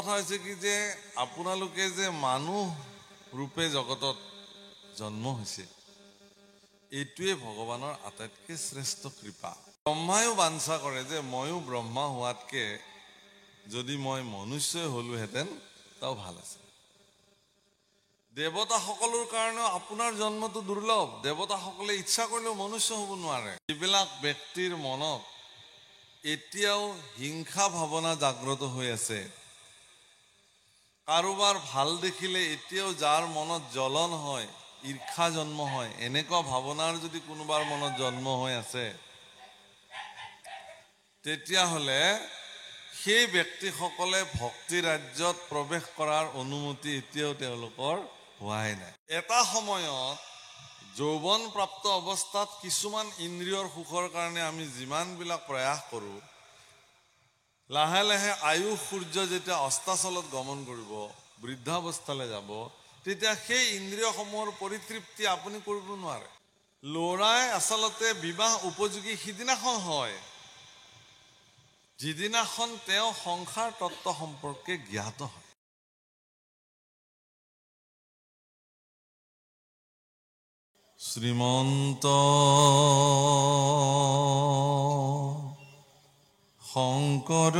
কথা হৈছে কি যে আপোনালোকে যে মানুহ ৰূপে জগতত জন্ম হৈছে এইটোৱে ভগৱানৰ আটাইতকৈ শ্ৰেষ্ঠ কৃপা ব্ৰহ্মায়ো বাঞ্ছা কৰে যে ময়ো ব্ৰহ্মা হোৱাতকে যদি মই মনুষ্যই হলোহেঁতেন তাও ভাল আছে দেৱতাসকলৰ কাৰণেও আপোনাৰ জন্মটো দুৰ্লভ দেৱতাসকলে ইচ্ছা কৰিলেও মনুষ্য হ'ব নোৱাৰে যিবিলাক ব্যক্তিৰ মনত এতিয়াও হিংসা ভাৱনা জাগ্ৰত হৈ আছে কাৰোবাৰ ভাল দেখিলে এতিয়াও যাৰ মনত জ্বলন হয় ঈৰ্ষা জন্ম হয় এনেকুৱা ভাৱনাৰ যদি কোনোবাৰ মনত জন্ম হৈ আছে তেতিয়াহ'লে সেই ব্যক্তিসকলে ভক্তি ৰাজ্যত প্ৰৱেশ কৰাৰ অনুমতি এতিয়াও তেওঁলোকৰ হোৱাই নাই এটা সময়ত যৌৱন প্ৰাপ্ত অৱস্থাত কিছুমান ইন্দ্ৰিয়ৰ সুখৰ কাৰণে আমি যিমানবিলাক প্ৰয়াস কৰোঁ লাহে লাহে আয়ুষ সূৰ্য যেতিয়া অস্তাচলত গমন কৰিব বৃদ্ধাৱস্থালৈ যাব তেতিয়া সেই ইন্দ্ৰিয়সমূহৰ পৰিতৃপ্তি আপুনি কৰিব নোৱাৰে ল'ৰাই আচলতে বিবাহ উপযোগী সিদিনাখন হয় যিদিনাখন তেওঁ সংসাৰ তত্ত্ব সম্পৰ্কে জ্ঞাত হয় শ্ৰীমন্ত শংকৰ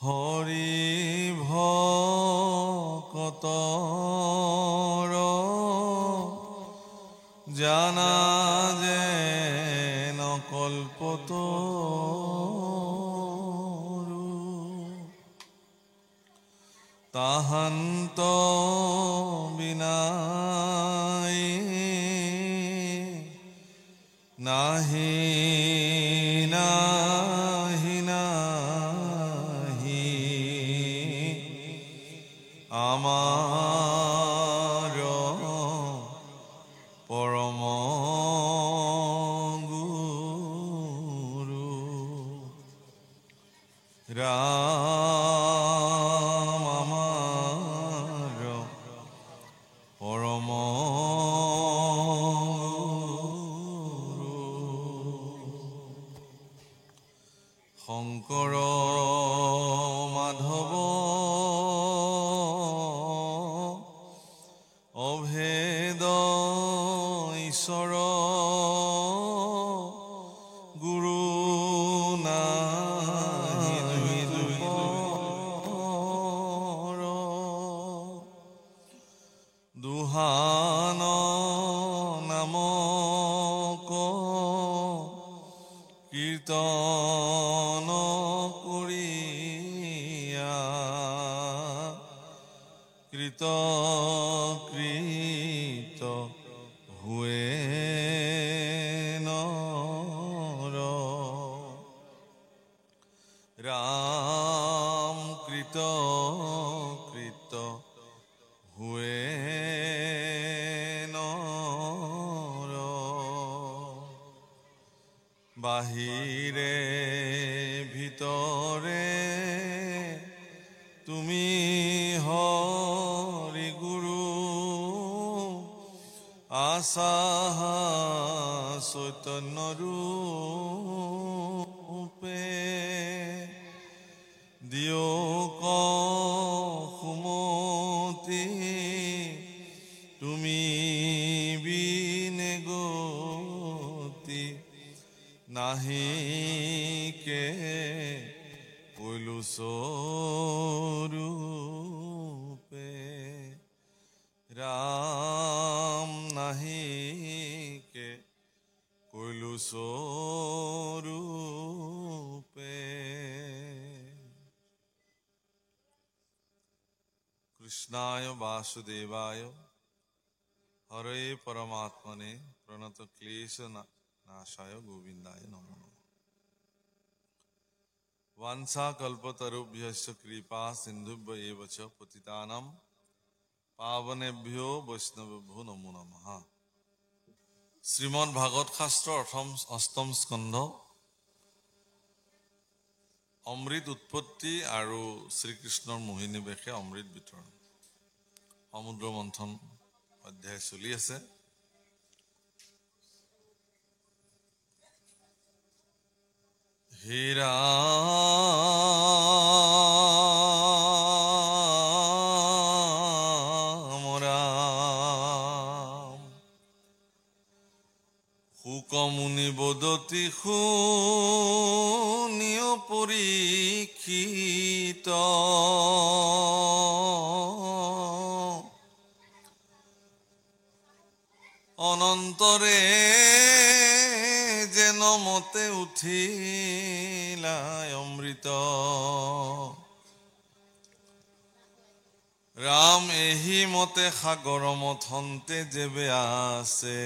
হৰি ভকতৰ জানা যেন কল্পতৰু তাহান্ত বিনাই নাহি নাহি নাহি আমাৰ পৰম গুৰু ৰাম আমাৰ পৰম শংকৰ মাধৱ অভেদ ঈশ্বৰ গুৰু নাহি দুপৰ দুহান নামক কীৰ্তন কৰিয়া কৃত হুৱে নৰ ৰাম কৃত হুৱে নৰ বাহিৰে ভিতৰে তুমি হৰি গুৰু আছা চৈতন্য ৰূপে দিয়ক সুমতি তুমি বিনে গতি নাহিকে কৈলো স্বৰূপে ৰাম নাহিকে কৈলো স্বৰূপে কৃষ্ণায় বাসুদেবায় হৰে পরমাত্মনে প্রণত ক্লেশ নাশায় গোবিন্দায় নমো নমঃ वांछा कल्पतरुभ्यश्च कृपा सिन्धुभ्य एव च पतितानां पावनेभ्यो वैष्णवेभ्यो नमो नमः শ্রীমদ ভাগৱত শাস্ত্ৰ অষ্টম স্কন্ধ অমৃত উৎপত্তি আৰু শ্ৰীকৃষ্ণৰ মোহিনী বেশে অমৃত বিতৰণ সমুদ্ৰ মন্থন অধ্যায় চলি আছে হে ৰাম ৰাম শুকমুনি বদতি শুনিয় পৰীক্ষিত অনন্তৰে যেন মতে উঠিলা অমৃত ৰাম এহি মতে সাগৰ মথন্তে যেবে আছে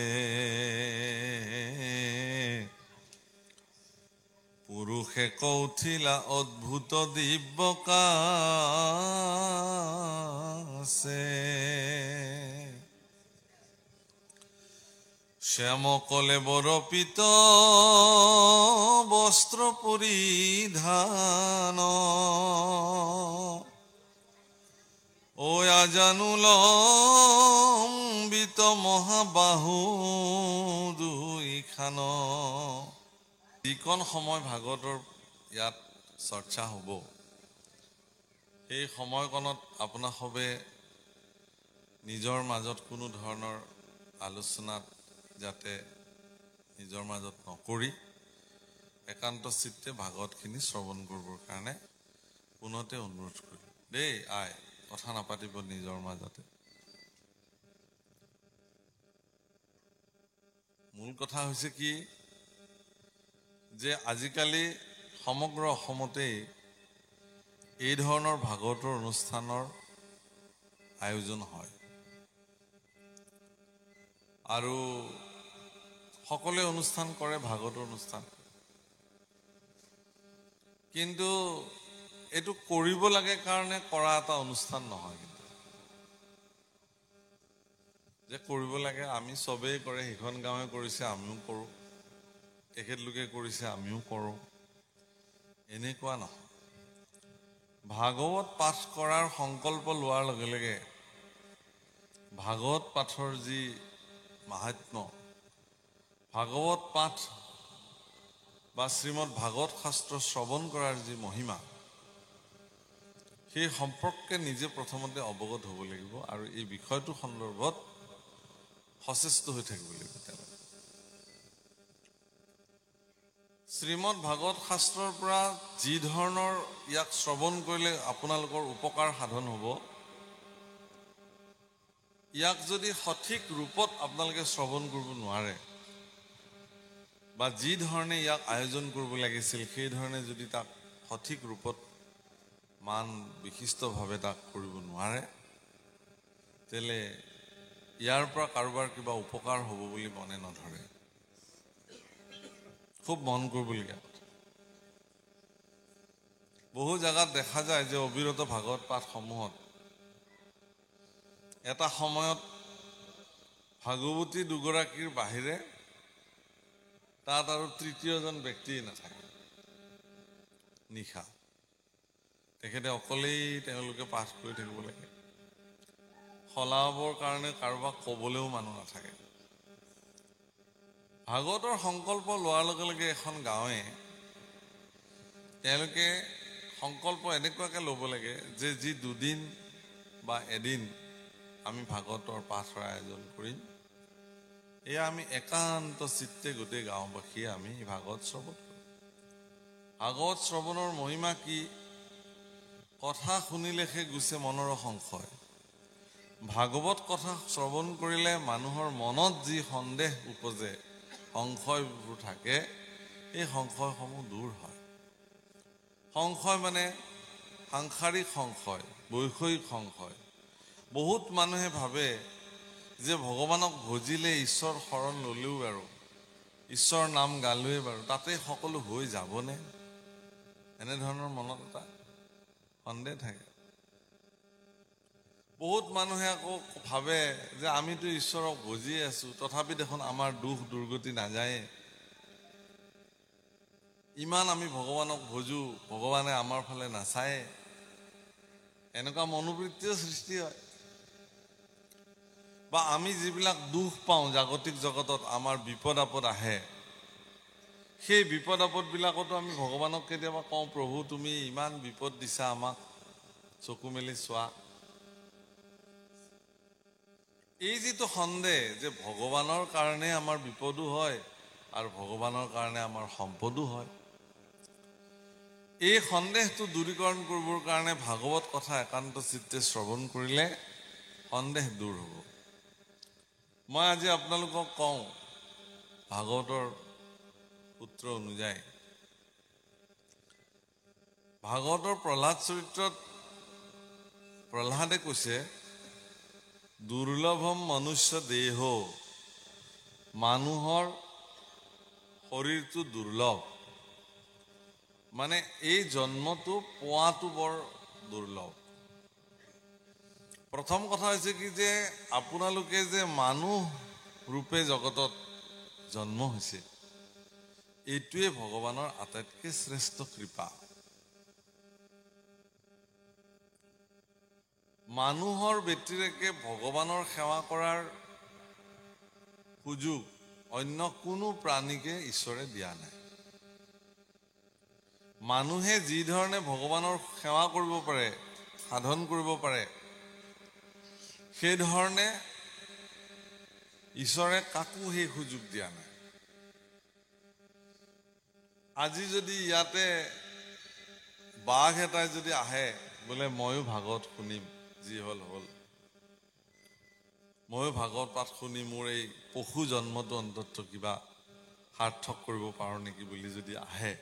পুৰুষে কৌঠিলা অদ্ভুত দিব্যকাছে শ্যামকলে বৰপিত বস্ত্ৰ পৰিধান ঐ আজানুলম্বিত মহাবাহু দুইখান যিকণ সময় ভাগৱতৰ ইয়াত চৰ্চা হ'ব সেই সময়কণত আপোনাক সবে নিজৰ মাজত কোনো ধৰণৰ আলোচনাত যাতে নিজৰ মাজত নকৰি একান্ত চিত্তে ভাগৱতখিনি শ্ৰৱণ কৰিবৰ কাৰণে পুনতে অনুৰোধ কৰিম দেই আই কথা নাপাতিব নিজৰ মাজতে মূল কথা হৈছে কি যে আজিকালি সমগ্ৰ অসমতেই এই ধৰণৰ ভাগৱতৰ অনুষ্ঠানৰ আয়োজন হয় আৰু সকলোৱে অনুষ্ঠান কৰে ভাগৱতৰ অনুষ্ঠান কিন্তু এইটো কৰিব লাগে কাৰণে কৰা এটা অনুষ্ঠান নহয় কিন্তু যে কৰিব লাগে আমি সবেই কৰে হিখন গাঁৱে কৰিছে আমিও কৰোঁ তেখেতলোকে কৰিছে আমিও কৰোঁ এনেকুৱা নহয় ভাগৱত পাঠ কৰাৰ সংকল্প লোৱাৰ লগে লগে ভাগৱত পাঠৰ যি মাহাত্ম্য ভাগৱত পাঠ বা শ্ৰীমদ ভাগৱত শাস্ত্ৰ শ্ৰৱণ কৰাৰ যি মহিমা সেই সম্পৰ্কে নিজে প্ৰথমতে অৱগত হ'ব লাগিব আৰু এই বিষয়টো সন্দৰ্ভত সচেষ্ট হৈ থাকিব লাগিব শ্ৰীমদ ভাগৱত শাস্ত্ৰৰ পৰা যি ধৰণৰ ইয়াক শ্ৰৱণ কৰিলে আপোনালোকৰ উপকাৰ সাধন হ'ব ইয়াক যদি সঠিক ৰূপত আপোনালোকে শ্ৰৱণ কৰিব নোৱাৰে বা যি ধৰণে ইয়াক আয়োজন কৰিব লাগিছিল সেই ধৰণে যদি তাক সঠিক ৰূপত মান বিশিষ্টভাৱে তাক কৰিব নোৱাৰে তেলে ইয়াৰ পৰা কাৰোবাৰ কিবা উপকাৰ হ'ব বুলি মনে নধৰে খুব মন কৰিবলগীয়া কথা বহু জায়গাত দেখা যায় যে অবিৰত ভাগৱত পাঠসমূহত এটা সময়ত ভাগৱতী দুগৰাকীৰ বাহিৰে তাত আৰু তৃতীয়জন ব্যক্তি নাথাকে নিশা তেখেতে অকলেই তেওঁলোকে পাঠ কৰি থাকিব লাগে সলাবৰ কাৰণে কাৰোবাক ক'বলৈও মানুহ নাথাকে ভাগৱতৰ সংকল্প লোৱাৰ লগে লগে এখন গাঁৱে তেওঁলোকে সংকল্প এনেকুৱাকৈ ল'ব লাগে যে যি দুদিন বা এদিন আমি ভাগৱতৰ পাঠৰ আয়োজন কৰিম এয়া আমি একান্ত চিত্তে গোটেই গাঁওবাসীয়ে আমি ভাগৱত শ্ৰৱণ কৰিম ভাগৱত শ্ৰৱণৰ মহিমা কি কথা শুনিলেহে গুছে মনৰ সংশয় ভাগৱত কথা শ্ৰৱণ কৰিলে মানুহৰ মনত যি সন্দেহ উপজে সংশয়বোৰ থাকে এই সংশয়সমূহ দূৰ হয় সংশয় মানে সাংসাৰিক সংশয় বৈষয়িক সংশয় বহুত মানুহে ভাবে যে ভগৱানক ভজিলে ঈশ্বৰ শৰণ ল'লেও বাৰু ঈশ্বৰ নাম গালোৱে বাৰু তাতে সকলো হৈ যাবনে এনেধৰণৰ মনত এটা সন্দেহ থাকে বহুত মানুহে আকৌ ভাবে যে আমিতো ঈশ্বৰক ভজিয়ে আছো তথাপি দেখোন আমাৰ দুখ দুৰ্গতি নাযায়ে ইমান আমি ভগৱানক ভজো ভগৱানে আমাৰ ফালে নাচায়ে এনেকুৱা মনোবৃত্তিৰ সৃষ্টি হয় বা আমি যিবিলাক দুখ পাওঁ জাগতিক জগতত আমাৰ বিপদ আপদ আহে সেই বিপদ আপদবিলাকতো আমি ভগৱানক কেতিয়াবা কওঁ, প্ৰভু তুমি ইমান বিপদ দিছা আমাক, চকু মেলি চোৱা। এই যিটো সন্দেহ যে ভগৱানৰ কাৰণে আমাৰ বিপদো হয় আৰু ভগৱানৰ কাৰণে আমাৰ সম্পদো হয়, এই সন্দেহটো দূৰীকৰণ কৰিবৰ কাৰণে ভাগৱত কথা একান্ত চিত্তে শ্ৰৱণ কৰিলে সন্দেহ দূৰ হ'ব। মই আজি আপোনালোকক কওঁ, ভাগৱতৰ সূত্ৰ অনুযায়ী ভাগৱতৰ প্ৰহ্লাদ চৰিত্ৰত প্ৰহ্লাদে কৈছে, দুৰ্লভম মনুষ্য দেহ, মানুহৰ শৰীৰটো দুৰ্লভ, মানে এই জন্মটো পোৱাটো বৰ দুৰ্লভ। প্ৰথম কথা হৈছে কি যে আপোনালোকে যে মানুহ ৰূপে জগতত জন্ম হৈছে, এইটোৱে ভগৱানৰ আটাইতকৈ শ্ৰেষ্ঠ কৃপা। মানুহৰ ব্যতিৰেকে ভগৱানৰ সেৱা কৰাৰ সুযোগ অন্য কোনো প্ৰাণীকে ঈশ্বৰে দিয়া নাই। মানুহে যি ধৰণে ভগৱানৰ সেৱা কৰিব পাৰে, সাধন কৰিব পাৰে, সেই ধৰণে ঈশ্বৰে কাকো সেই সুযোগ দিয়া নাই। আজি যদি ইয়াতে বাঘ এটাই যদি আহে বোলে ময়ো ভাগৱত শুনিম, যি হ'ল হ'ল, ময়ো ভাগৱত পাঠ শুনি মোৰ এই পশু জন্মটো অন্তত কিবা সাৰ্থক কৰিব পাৰোঁ নেকি বুলি যদি আহে,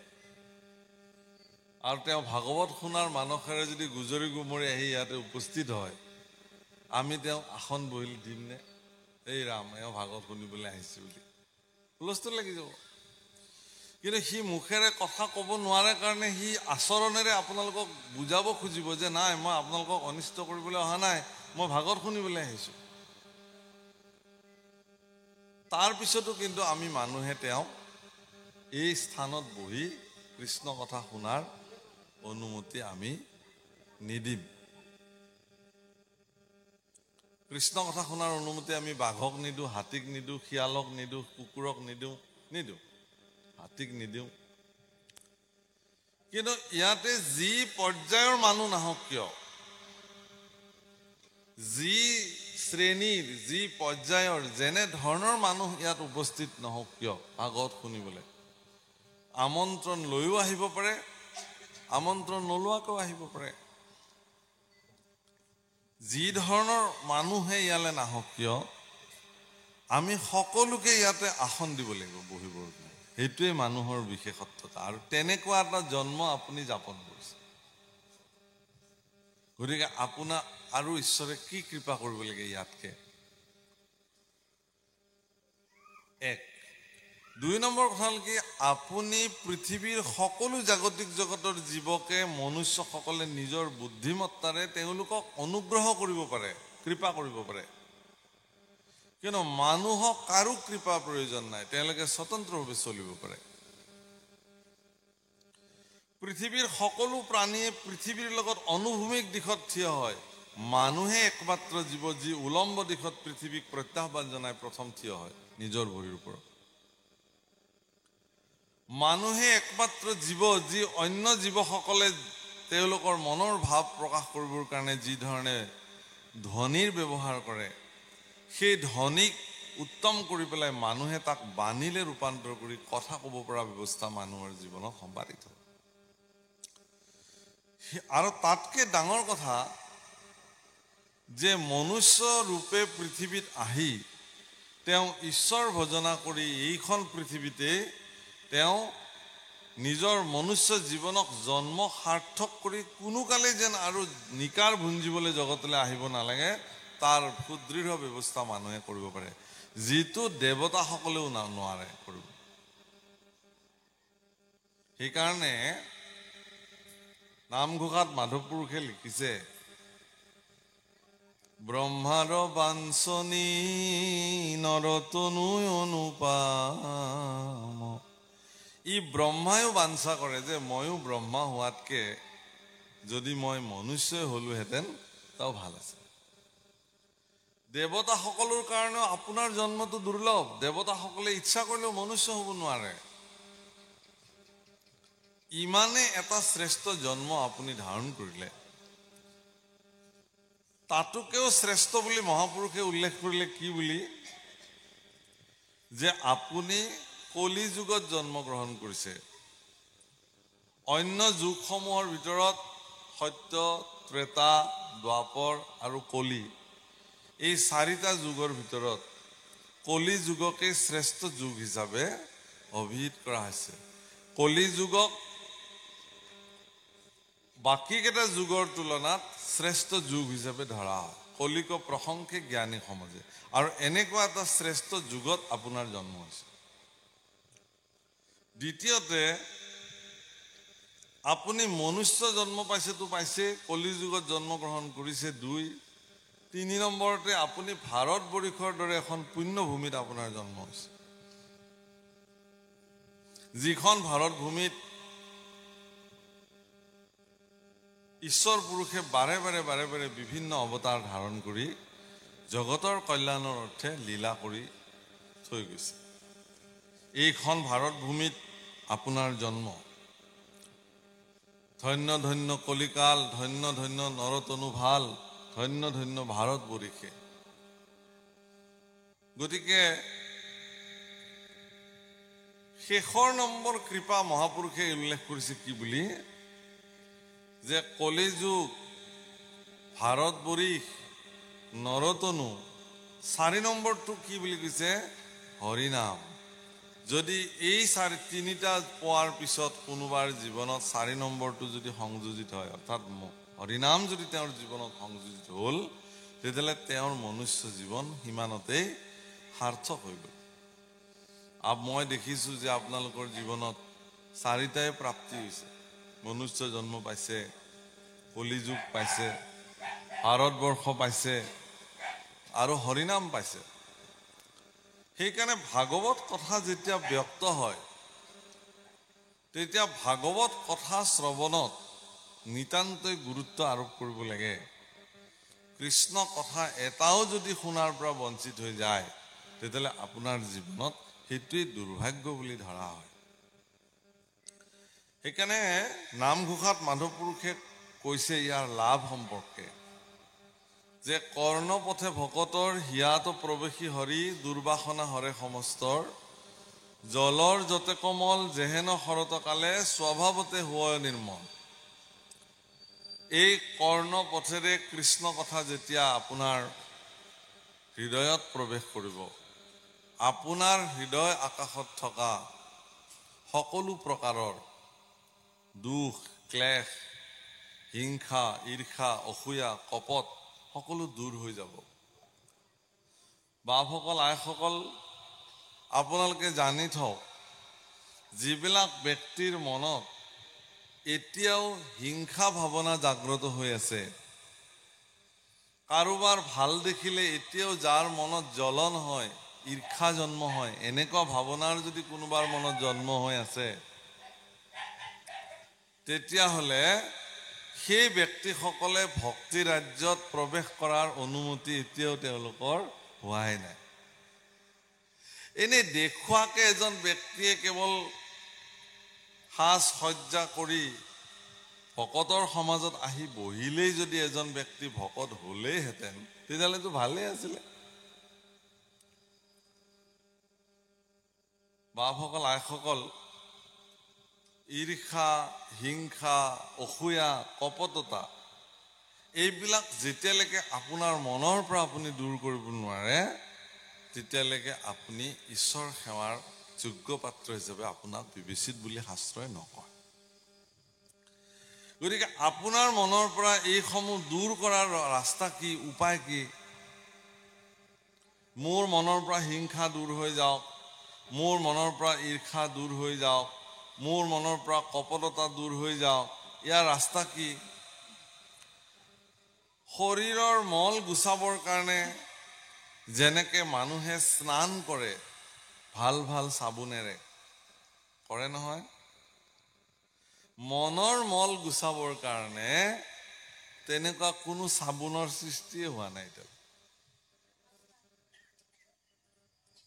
আৰু তেওঁ ভাগৱত শুনাৰ মানসেৰে যদি গুজৰি গুমৰি আহি ইয়াতে উপস্থিত হয়, আমি তেওঁক আসন বহিল দিমনে? এই ৰাম, এওঁ ভাগৱত শুনিবলৈ আহিছে বুলি হুলস্থুল লাগি যাব। কিন্তু সি মুখেৰে কথা ক'ব নোৱাৰে কাৰণে সি আচৰণেৰে আপোনালোকক বুজাব খুজিব যে নাই, মই আপোনালোকক অনিষ্ট কৰিবলৈ অহা নাই, মই ভাগৱত শুনিবলৈ আহিছোঁ। তাৰ পিছতো কিন্তু আমি মানুহে তেওঁক এই স্থানত বহি কৃষ্ণ কথা শুনাৰ অনুমতি আমি নিদিম। কৃষ্ণ কথা শুনাৰ অনুমতি আমি বাঘক নিদিওঁ, হাতীক নিদিওঁ, শিয়ালক নিদিওঁ, কুকুৰক নিদিওঁ, হাতীক নিদিওঁ। কিন্তু ইয়াতে যি পৰ্যায়ৰ মানুহ নাহক কিয়, যি শ্ৰেণীৰ, যি পৰ্যায়ৰ, যেনে ধৰণৰ মানুহ ইয়াত উপস্থিত নহওক কিয়, ভাগৱত শুনিবলৈ আমন্ত্ৰণ লৈও আহিব পাৰে, আমন্ত্ৰণ নোলোৱাকৈও আহিব পাৰে। যি ধৰণৰ মানুহে ইয়ালৈ নাহক কিয়, আমি সকলোকে ইয়াতে আসন দিব লাগিব বহিবৰ কাৰণে। সেইটোৱে মানুহৰ বিশেষত্বতা, আৰু তেনেকুৱা এটা জন্ম আপুনি যাপন কৰিছে। গতিকে আপোনাক আৰু ঈশ্বৰে কি কৃপা কৰিব লাগে ইয়াতকে? এক। ২ নম্বৰ কথা হ'ল কি, আপুনি পৃথিৱীৰ সকলো জাগতিক জগতৰ জীৱকে মনুষ্যসকলে নিজৰ বুদ্ধিমত্তাৰে তেওঁলোকক অনুগ্ৰহ কৰিব পাৰে, কৃপা কৰিব পাৰে। কিন্তু মানুহক কাৰো কৃপাৰ প্ৰয়োজন নাই, তেওঁলোকে স্বতন্ত্ৰভাৱে চলিব পাৰে। পৃথিৱীৰ সকলো প্ৰাণীয়ে পৃথিৱীৰ লগত অনুভূমিক দিশত থিয় হয়, মানুহে একমাত্ৰ জীৱ যি উলম্ব দিশত পৃথিৱীক প্ৰত্যাহ্বান জনাই প্ৰথম থিয় হয় নিজৰ ভৰিৰ ওপৰত। মানুহে একমাত্ৰ জীৱ যি অন্য জীৱসকলে তেওঁলোকৰ মনৰ ভাৱ প্ৰকাশ কৰিবৰ কাৰণে যি ধৰণে ধ্বনিৰ ব্যৱহাৰ কৰে, সেই ধ্বনিক উত্তম কৰি পেলাই মানুহে তাক বাণীলৈ ৰূপান্তৰ কৰি কথা ক'ব পৰা ব্যৱস্থা মানুহৰ জীৱনত সম্পাদিত হয়। আৰু তাতকৈ ডাঙৰ কথা যে মনুষ্য ৰূপে পৃথিৱীত আহি তেওঁ ঈশ্বৰ ভজনা কৰি এইখন পৃথিৱীতে তেওঁ নিজৰ মনুষ্য জীৱনক জন্ম সাৰ্থক কৰি কোনো কালে যেন আৰু নিকাৰ ভুঞ্জিবলৈ জগতলৈ আহিব নালাগে, তাৰ সুদৃঢ় ব্যৱস্থা মানুহে কৰিব পাৰে, যিটো দেৱতাসকলেও নোৱাৰে কৰিব। সেইকাৰণে নামঘোষাত মাধৱ পুৰুষে লিখিছে, ব্ৰহ্মাৰ বাঞ্ছনী নৰতনু অনুপাম। ই ব্ৰহ্মায়ো বাঞ্ছা কৰে যে ময়ো ব্ৰহ্মা হোৱাতকে যদি মই মনুষ্যই হলোহেঁতেন তাও ভাল আছে। দেৱতাসকলৰ কাৰণেও আপোনাৰ জন্মটো দুৰ্লভ, দেৱতাসকলে ইচ্ছা কৰিলেও মনুষ্য হ'ব নোৱাৰে। ইমানে এটা শ্ৰেষ্ঠ জন্ম আপুনি ধাৰণ কৰিলে, তাতোকেও শ্ৰেষ্ঠ বুলি মহাপুৰুষে উল্লেখ কৰিলে কি বুলি, যে আপুনি কলি যুগত জন্মগ্ৰহণ কৰিছে। অন্য যুগসমূহৰ ভিতৰত সত্য, ত্ৰেতা, দ্বাপৰ আৰু কলি, এই চাৰিটা যুগৰ ভিতৰত কলি যুগকে শ্ৰেষ্ঠ যুগ হিচাপে অভিহিত কৰা হৈছে। কলি যুগক বাকী কেইটা যুগৰ তুলনাত শ্ৰেষ্ঠ যুগ হিচাপে ধৰা হয়, কলিক প্ৰশংসে জ্ঞানী সমাজে। আৰু এনেকুৱা এটা শ্ৰেষ্ঠ যুগত আপোনাৰ জন্ম হৈছে। দ্বিতীয়তে, আপুনি মনুষ্য জন্ম পাইছেতো পাইছে, কলি যুগত জন্মগ্ৰহণ কৰিছে 2। 3 নম্বৰতে আপুনি ভাৰতবৰ্ষৰ দৰে এখন পুণ্যভূমিত আপোনাৰ জন্ম হৈছে, যিখন ভাৰত ভূমিত ঈশ্বৰ পুৰুষে বাৰে বাৰে বিভিন্ন অৱতাৰ ধাৰণ কৰি জগতৰ কল্যাণৰ অৰ্থে লীলা কৰি থৈ গৈছে। এইখন ভাৰত ভূমিত আপোনাৰ জন্ম। ধন্য ধন্য কলিকাল, ধন্য ধন্য নৰতনু ভাল, ধন্য ধন্য ভাৰতবৰ্ষে। গতিকে শেষৰ নম্বৰ কৃপা মহাপুৰুষে উল্লেখ কৰিছে কি বুলি, যে কলিযুগ, ভাৰতবৰ্ষ, নৰতনু, 4 নম্বৰটো কি বুলি কৈছে, হৰিনাম। যদি এই 3টা পোৱাৰ পিছত কোনোবাৰ জীৱনত 4 নম্বৰটো যদি সংযোজিত হয়, অৰ্থাৎ হৰিনাম যদি তেওঁৰ জীৱনত সংযোজিত হ'ল, তেতিয়াহ'লে তেওঁৰ মনুষ্য জীৱন সিমানতেই সাৰ্থক হৈ গ'ল। মই দেখিছোঁ যে আপোনালোকৰ জীৱনত 4টাই প্ৰাপ্তি হৈছে। মনুষ্য জন্ম পাইছে, কলিযুগ পাইছে, ভাৰতবৰ্ষ পাইছে আৰু হৰিনাম পাইছে। সেইকাৰণে ভাগৱত কথা যেতিয়া ব্যক্ত হয়, তেতিয়া ভাগৱত কথা শ্ৰৱণত নিতান্তই গুৰুত্ব আৰোপ কৰিব লাগে। কৃষ্ণ কথা এটাও যদি শুনাৰ পৰা বঞ্চিত হৈ যায়, তেতিয়াহ'লে আপোনাৰ জীৱনত সেইটোৱেই দুৰ্ভাগ্য বুলি ধৰা হয়। সেইকাৰণে নামঘোষাত মাধৱ পুৰুষে কৈছে ইয়াৰ লাভ সম্পৰ্কে, যে কৰ্ণপথে ভকতৰ হিয়াত প্ৰৱেশী হৰি, দুৰ্বাসনা হৰে সমস্তৰ, জলৰ যতে কমল যেহেন শৰতকালে, স্বভাৱতে হোৱা নিৰ্মল। এই কৰ্ণপথেৰে কৃষ্ণ কথা যেতিয়া আপোনাৰ হৃদয়ত প্ৰৱেশ কৰিব, আপোনাৰ হৃদয় আকাশত থকা সকলো প্ৰকাৰৰ দুখ, ক্লেশ, হিংসা, ঈৰ্ষা, অসূয়া, কপট সকলো দূৰ হৈ যাব। বাপসকল, আইসকল, আপোনালোকে জানি থওক, যিবিলাক ব্যক্তিৰ মনত এতিয়াও হিংসা ভাৱনা জাগ্ৰত হৈ আছে, কাৰোবাৰ ভাল দেখিলে এতিয়াও যাৰ মনত জ্বলন হয়, ঈৰ্ষা জন্ম হয়, এনেকুৱা ভাৱনাৰ যদি কোনোবাৰ মনত জন্ম হৈ আছে, তেতিয়াহ'লে সেই ব্যক্তিসকলে ভক্তি ৰাজ্যত প্ৰৱেশ কৰাৰ অনুমতি এতিয়াও তেওঁলোকৰ হোৱাই নাই। এনেই দেখুৱাকে এজন ব্যক্তিয়ে কেৱল সাজ সজ্জা কৰি ভকতৰ সমাজত আহি বহিলেই যদি এজন ব্যক্তি ভকত হ'লেইহেঁতেন, তেতিয়াহ'লেতো ভালেই আছিলে। বাপসকল, আইসকল, ঈৰ্ষা, হিংসা, অসূয়া, কপটতা, এইবিলাক যেতিয়ালৈকে আপোনাৰ মনৰ পৰা আপুনি দূৰ কৰিব নোৱাৰে, তেতিয়ালৈকে আপুনি ঈশ্বৰ সেৱাৰ যোগ্য পাত্ৰ হিচাপে আপোনাক বিবেচিত বুলি শাস্ত্ৰই নকয়। গতিকে আপোনাৰ মনৰ পৰা এইসমূহ দূৰ কৰাৰ ৰাস্তা কি, উপায় কি? মোৰ মনৰ পৰা হিংসা দূৰ হৈ যাওক, মোৰ মনৰ পৰা ঈৰ্ষা দূৰ হৈ যাওক, মোৰ মনৰ পৰা কপটতা দূৰ হৈ যাওক। ইয়াৰ ৰাস্তা কি? শৰীৰৰ মল গুচাবৰ কাৰণে যেনেকে মানুহে স্নান কৰে ভাল ভাল চাবোনেৰে, কৰে নহয়, মনৰ মল গুচাবৰ কাৰণে তেনেকুৱা কোনো চাবোনৰ সৃষ্টিয়ে হোৱা নাই।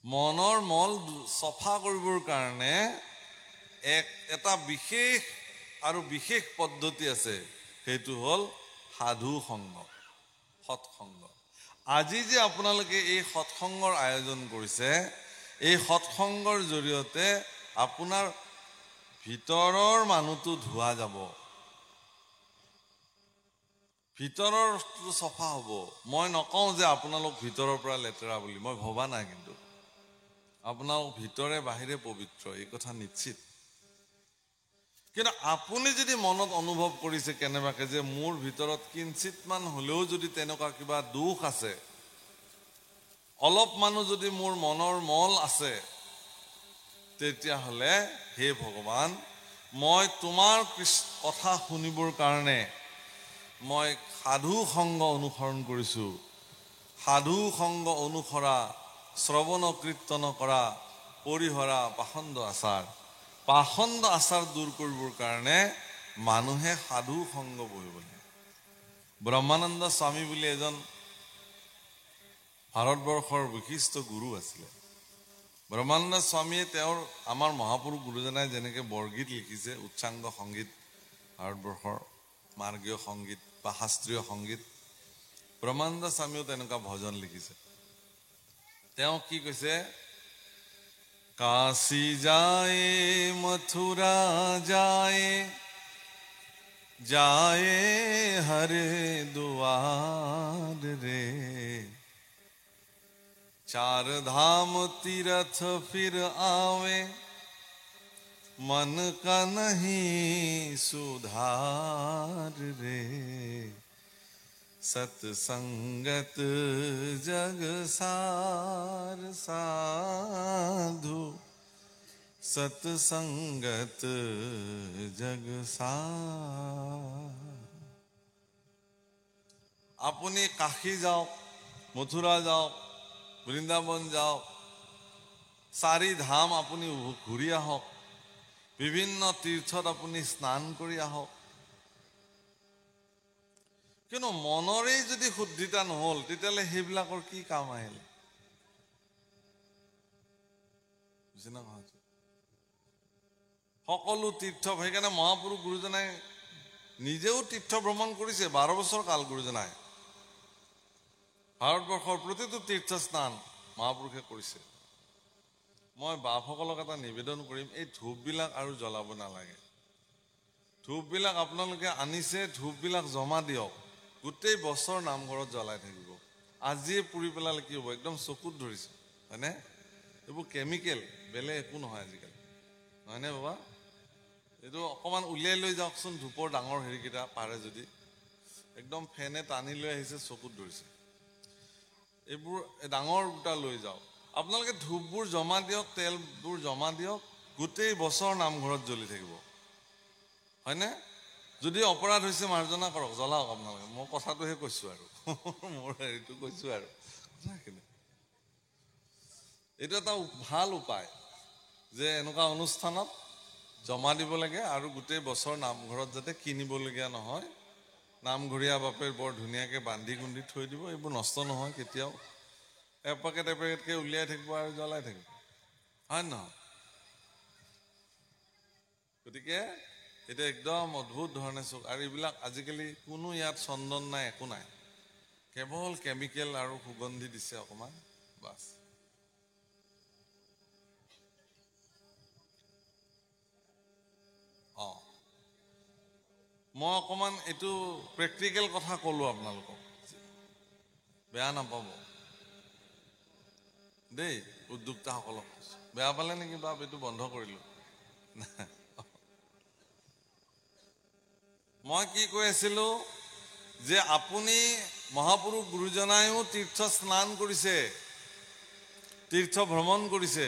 মনৰ মল চফা কৰিবৰ কাৰণে এটা বিশেষ আৰু বিশেষ পদ্ধতি আছে, সেইটো হ'ল সাধু সংগ, সৎসংগ। আজি যে আপোনালোকে এই সৎসংগৰ আয়োজন কৰিছে, এই সৎসংগৰ জৰিয়তে আপোনাৰ ভিতৰৰ মানুহটো ধোৱা যাব, ভিতৰৰটো চফা হ'ব। মই নকওঁ যে আপোনালোক ভিতৰৰ পৰা লেতেৰা বুলি, মই ভবা নাই, কিন্তু আপোনালোক ভিতৰে বাহিৰে পবিত্ৰ, এই কথা নিশ্চিত। কিন্তু আপুনি যদি মনত অনুভৱ কৰিছে কেনেবাকে যে মোৰ ভিতৰত কিঞ্চিতমান হ'লেও যদি তেনেকুৱা কিবা দুখ আছে, অলপ মানুহ যদি মোৰ মনৰ মল আছে, তেতিয়াহ'লে হে ভগৱান, মই তোমাৰ কথা শুনিবৰ কাৰণে মই সাধু সংগ অনুসৰণ কৰিছোঁ। সাধু সংগ অনুসৰা, শ্ৰৱণ কীৰ্তন কৰা, পৰিহৰা পাখণ্ড আচাৰ দূৰ কৰিবৰ কাৰণে মানুহে সাধু সংগ বহিব লাগে। ব্ৰহ্মানন্দ স্বামী বুলি এজন ভাৰতবৰ্ষৰ বিশিষ্ট গুৰু আছিলে। ব্ৰহ্মানন্দ স্বামীয়ে তেওঁৰ আমাৰ মহাপুৰুষ গুৰুজনাই যেনেকৈ বৰগীত লিখিছে, উচ্চাংগ সংগীত, ভাৰতবৰ্ষৰ মাৰ্গীয় সংগীত বা শাস্ত্ৰীয় সংগীত, ব্ৰহ্মানন্দ স্বামীয়েও তেনেকুৱা ভজন লিখিছে। তেওঁ কি কৈছে, কাশী যায় মথুৰা যায়, যায় হরে দুয়ার রে, चार धाम तीरथ फिर आवे, मन का नहीं सुधार रे, सत्संगत जग सार साधु, सत्संगत जग सार। আপুনি কাশী যাওক, মথুৰা যাওক, বৃন্দাবন যাওক, চাৰি ধাম আপুনি ঘূৰি আহক, বিভিন্ন তীৰ্থত আপুনি স্নান কৰি আহক, কিন্তু মনৰেই যদি শুদ্ধিতা নহ'ল, তেতিয়াহ'লে সেইবিলাকৰ কি কাম আহিল? সকলো তীৰ্থ, সেইকাৰণে মহাপুৰুষ গুৰুজনাই নিজেও তীৰ্থ ভ্ৰমণ কৰিছে। 12 বছৰ কাল গুৰুজনাই ভাৰতবৰ্ষৰ প্ৰতিটো তীৰ্থ স্নান মহাপুৰুষে কৰিছে। মই বাপসকলক এটা নিবেদন কৰিম, এই ধূপবিলাক আৰু জ্বলাব নালাগে। ধূপবিলাক আপোনালোকে আনিছে, ধূপবিলাক জমা দিয়ক, গোটেই বছৰ নামঘৰত জ্বলাই থাকিব। আজিয়ে পুৰি পেলালে কি হ'ব? একদম চকুত ধৰিছে, হয়নে? এইবোৰ কেমিকেল, বেলেগ একো নহয় আজিকালি, হয়নে বাবা? এইটো অকণমান উলিয়াই লৈ যাওকচোন, ধূপৰ ডাঙৰ হেৰিকেইটা পাৰে যদি, একদম ফেনে টানি লৈ আহিছে, চকুত ধৰিছে। এইবোৰ ডাঙৰ দুটা লৈ যাওক, আপোনালোকে ধূপবোৰ জমা দিয়ক, তেলবোৰ জমা দিয়ক, গোটেই বছৰ নামঘৰত জ্বলি থাকিব, হয়নে? যদি অপৰাধ হৈছে মাৰ্জনা কৰক, জ্বলাওক আপোনালোকে। মই কথাটোহে কৈছোঁ আৰু মোৰ হেৰিটো কৈছোঁ আৰু কথাখিনি। এইটো এটা ভাল উপায় যে এনেকুৱা অনুষ্ঠানত জমা দিব লাগে, আৰু গোটেই বছৰ নামঘৰত যাতে কিনিবলগীয়া নহয়। নামঘৰীয়া বাপে বৰ ধুনীয়াকৈ বান্ধি গুন্ধি থৈ দিব, এইবোৰ নষ্ট নহয় কেতিয়াও। এপেকেট এপেকেটকৈ উলিয়াই থাকিব আৰু জ্বলাই থাকিব, হয় নহয়? গতিকে এতিয়া একদম অদ্ভুত ধৰণে আৰু এইবিলাক আজিকালি কোনো ইয়াত চন্দন নাই, একো নাই, কেৱল কেমিকেল আৰু সুগন্ধি দিছে অকণমান, বাছ। মই অকণমান এইটো প্ৰেক্টিকেল কথা ক'লোঁ আপোনালোকক, বেয়া নাপাব দেই, উদ্যোক্তাসকলক বেয়া পালে নেকি? বাপ এইটো বন্ধ কৰিলোঁ। মই কি কৈ আছিলোঁ যে আপুনি মহাপুৰুষ গুৰুজনায়ো তীৰ্থ স্নান কৰিছে, তীৰ্থ ভ্ৰমণ কৰিছে।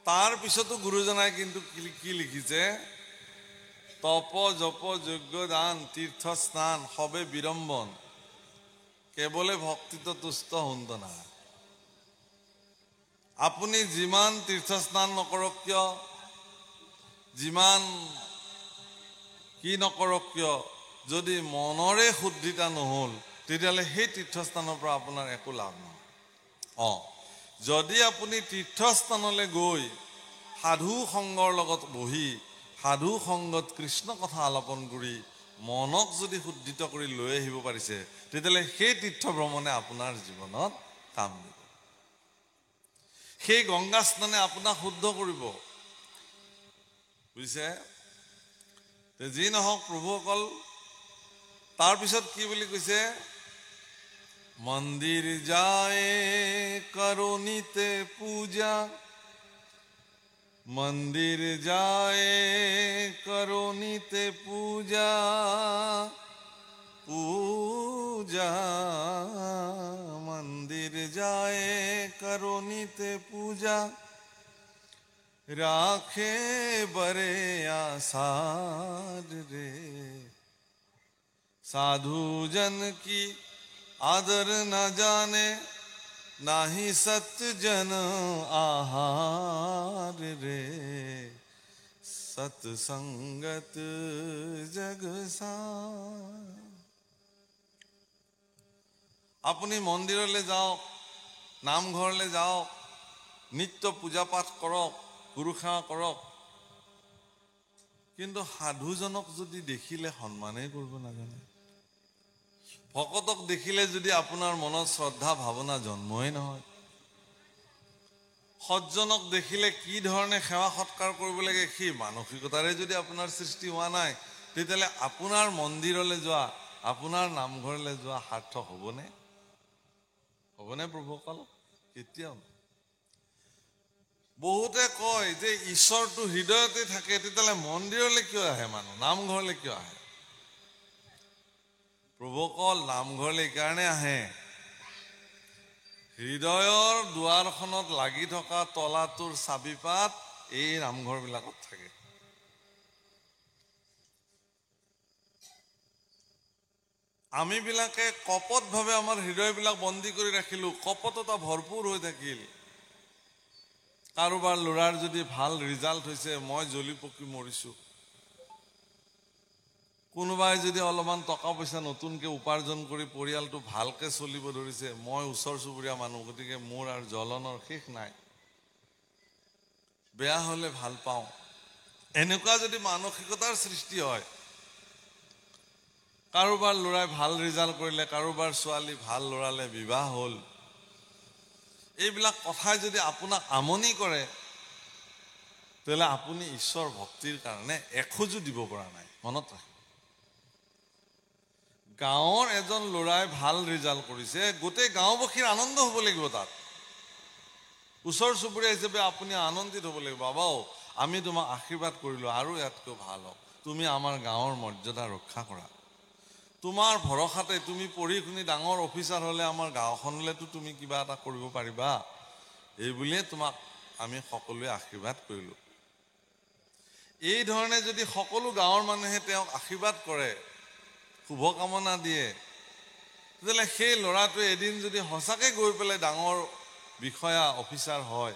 তাৰ পিছতো গুৰুজনাই কিন্তু কি লিখিছে? তপ জপ যজ্ঞ দান তীৰ্থ স্নান সবে বিড়ম্বন, কেৱলে ভক্তিত তুষ্ট হন্ত না। আপুনি যিমান তীৰ্থ স্নান নকৰক কিয়, যিমান কি নকৰক কিয়, যদি মনৰে শুদ্ধিতা নহ'ল, তেতিয়াহ'লে সেই তীৰ্থস্থানৰ পৰা আপোনাৰ একো লাভ নহয়। যদি আপুনি তীৰ্থস্থানলৈ গৈ সাধু সংগৰ লগত বহি সাধু সংগত কৃষ্ণ কথা আলাপন কৰি মনক যদি শুদ্ধিত কৰি লৈ আহিব পাৰিছে, তেতিয়াহ'লে সেই তীৰ্থ ভ্ৰমণে আপোনাৰ জীৱনত কাম দিব। সেই গংগা স্নানে আপোনাক শুদ্ধ কৰিব, বুজিছে? যি নহওক প্ৰভুসকল, তাৰপিছত কি বুলি কৈছে? মন্দিৰ যায় কৰণীতে পূজা, মন্দিৰ যায় কৰণীতে পূজা, পূজা মন্দির যায় করণীতে পূজা, রাখে বরে आसार रे, साधु जन की आदर न जाने, नाही सत्य जन आहार रे, सत्संगत जग सार। আপুনি মন্দিৰলৈ যাওক, নামঘৰলৈ যাওক, নিত্য পূজা পাঠ কৰক, গুৰু সেৱা কৰক, কিন্তু সাধুজনক যদি দেখিলে সন্মানেই কৰিব নাজানে, ভকতক দেখিলে যদি আপোনাৰ মনত শ্ৰদ্ধা ভাৱনা জন্মই নহয়, সজ্জনক দেখিলে কি ধৰণে সেৱা সৎকাৰ কৰিব লাগে সেই মানসিকতাৰে যদি আপোনাৰ সৃষ্টি হোৱা নাই, তেতিয়াহ'লে আপোনাৰ মন্দিৰলৈ যোৱা, আপোনাৰ নামঘৰলৈ যোৱা সাৰ্থক হ'বনে? হ'বনে প্ৰভুসকল? কেতিয়াও। বহুতে কয় যে ঈশ্বৰটো হৃদয়তে থাকে, তেতিয়াহ'লে মন্দিৰলৈ কিয় আহে মানুহ, নামঘৰলৈ কিয় আহে? প্ৰভুসকল, নামঘৰলৈ এইকাৰণে আহে, হৃদয়ৰ দুৱাৰখনত লাগি থকা তলাটোৰ চাবিপাত এই নামঘৰবিলাকত থাকে। আমিবিলাকে কপটভাৱে আমাৰ হৃদয়বিলাক বন্দী কৰি ৰাখিলোঁ, কপটতা ভৰপূৰ হৈ থাকিল। কাৰোবাৰ ল'ৰাৰ যদি ভাল ৰিজাল্ট হৈছে, মই জ্বলি পকি মৰিছোঁ। কোনোবাই যদি অলপমান টকা পইচা নতুনকৈ উপাৰ্জন কৰি পৰিয়ালটো ভালকৈ চলিব ধৰিছে, মই ওচৰ চুবুৰীয়া মানুহ, গতিকে মোৰ আৰু জ্বলনৰ শেষ নাই, বেয়া হ'লে ভাল পাওঁ। এনেকুৱা যদি মানসিকতাৰ সৃষ্টি হয়, কাৰোবাৰ ল'ৰাই ভাল ৰিজাল্ট কৰিলে, কাৰোবাৰ ছোৱালী ভাল ল'ৰালে বিবাহ হ'ল, এইবিলাক কথাই যদি আপোনাক আমনি কৰে, তেতিয়াহ'লে আপুনি ঈশ্বৰ ভক্তিৰ কাৰণে এখোজো দিব পৰা নাই। মনত ৰাখিব, গাঁৱৰ এজন ল'ৰাই ভাল ৰিজাল্ট কৰিছে, গোটেই গাঁওবাসীৰ আনন্দ হ'ব লাগিব। তাত ওচৰ চুবুৰীয়া হিচাপে আপুনি আনন্দিত হ'ব লাগিব। বাবাও, আমি তোমাক আশীৰ্বাদ কৰিলোঁ, আৰু ইয়াতকৈ ভাল হওক, তুমি আমাৰ গাঁৱৰ মৰ্যাদা ৰক্ষা কৰা, তোমাৰ ভৰসাতে তুমি পঢ়ি শুনি ডাঙৰ অফিচাৰ হ'লে আমাৰ গাঁওখনলৈতো তুমি কিবা এটা কৰিব পাৰিবা, এই বুলিয়ে তোমাক আমি সকলোৱে আশীৰ্বাদ কৰিলোঁ। এই ধৰণে যদি সকলো গাঁৱৰ মানুহে তেওঁক আশীৰ্বাদ কৰে, শুভকামনা দিয়ে, তেতিয়াহ'লে সেই ল'ৰাটোৱে এদিন যদি সঁচাকৈ গৈ পেলাই ডাঙৰ বিষয়া অফিচাৰ হয়,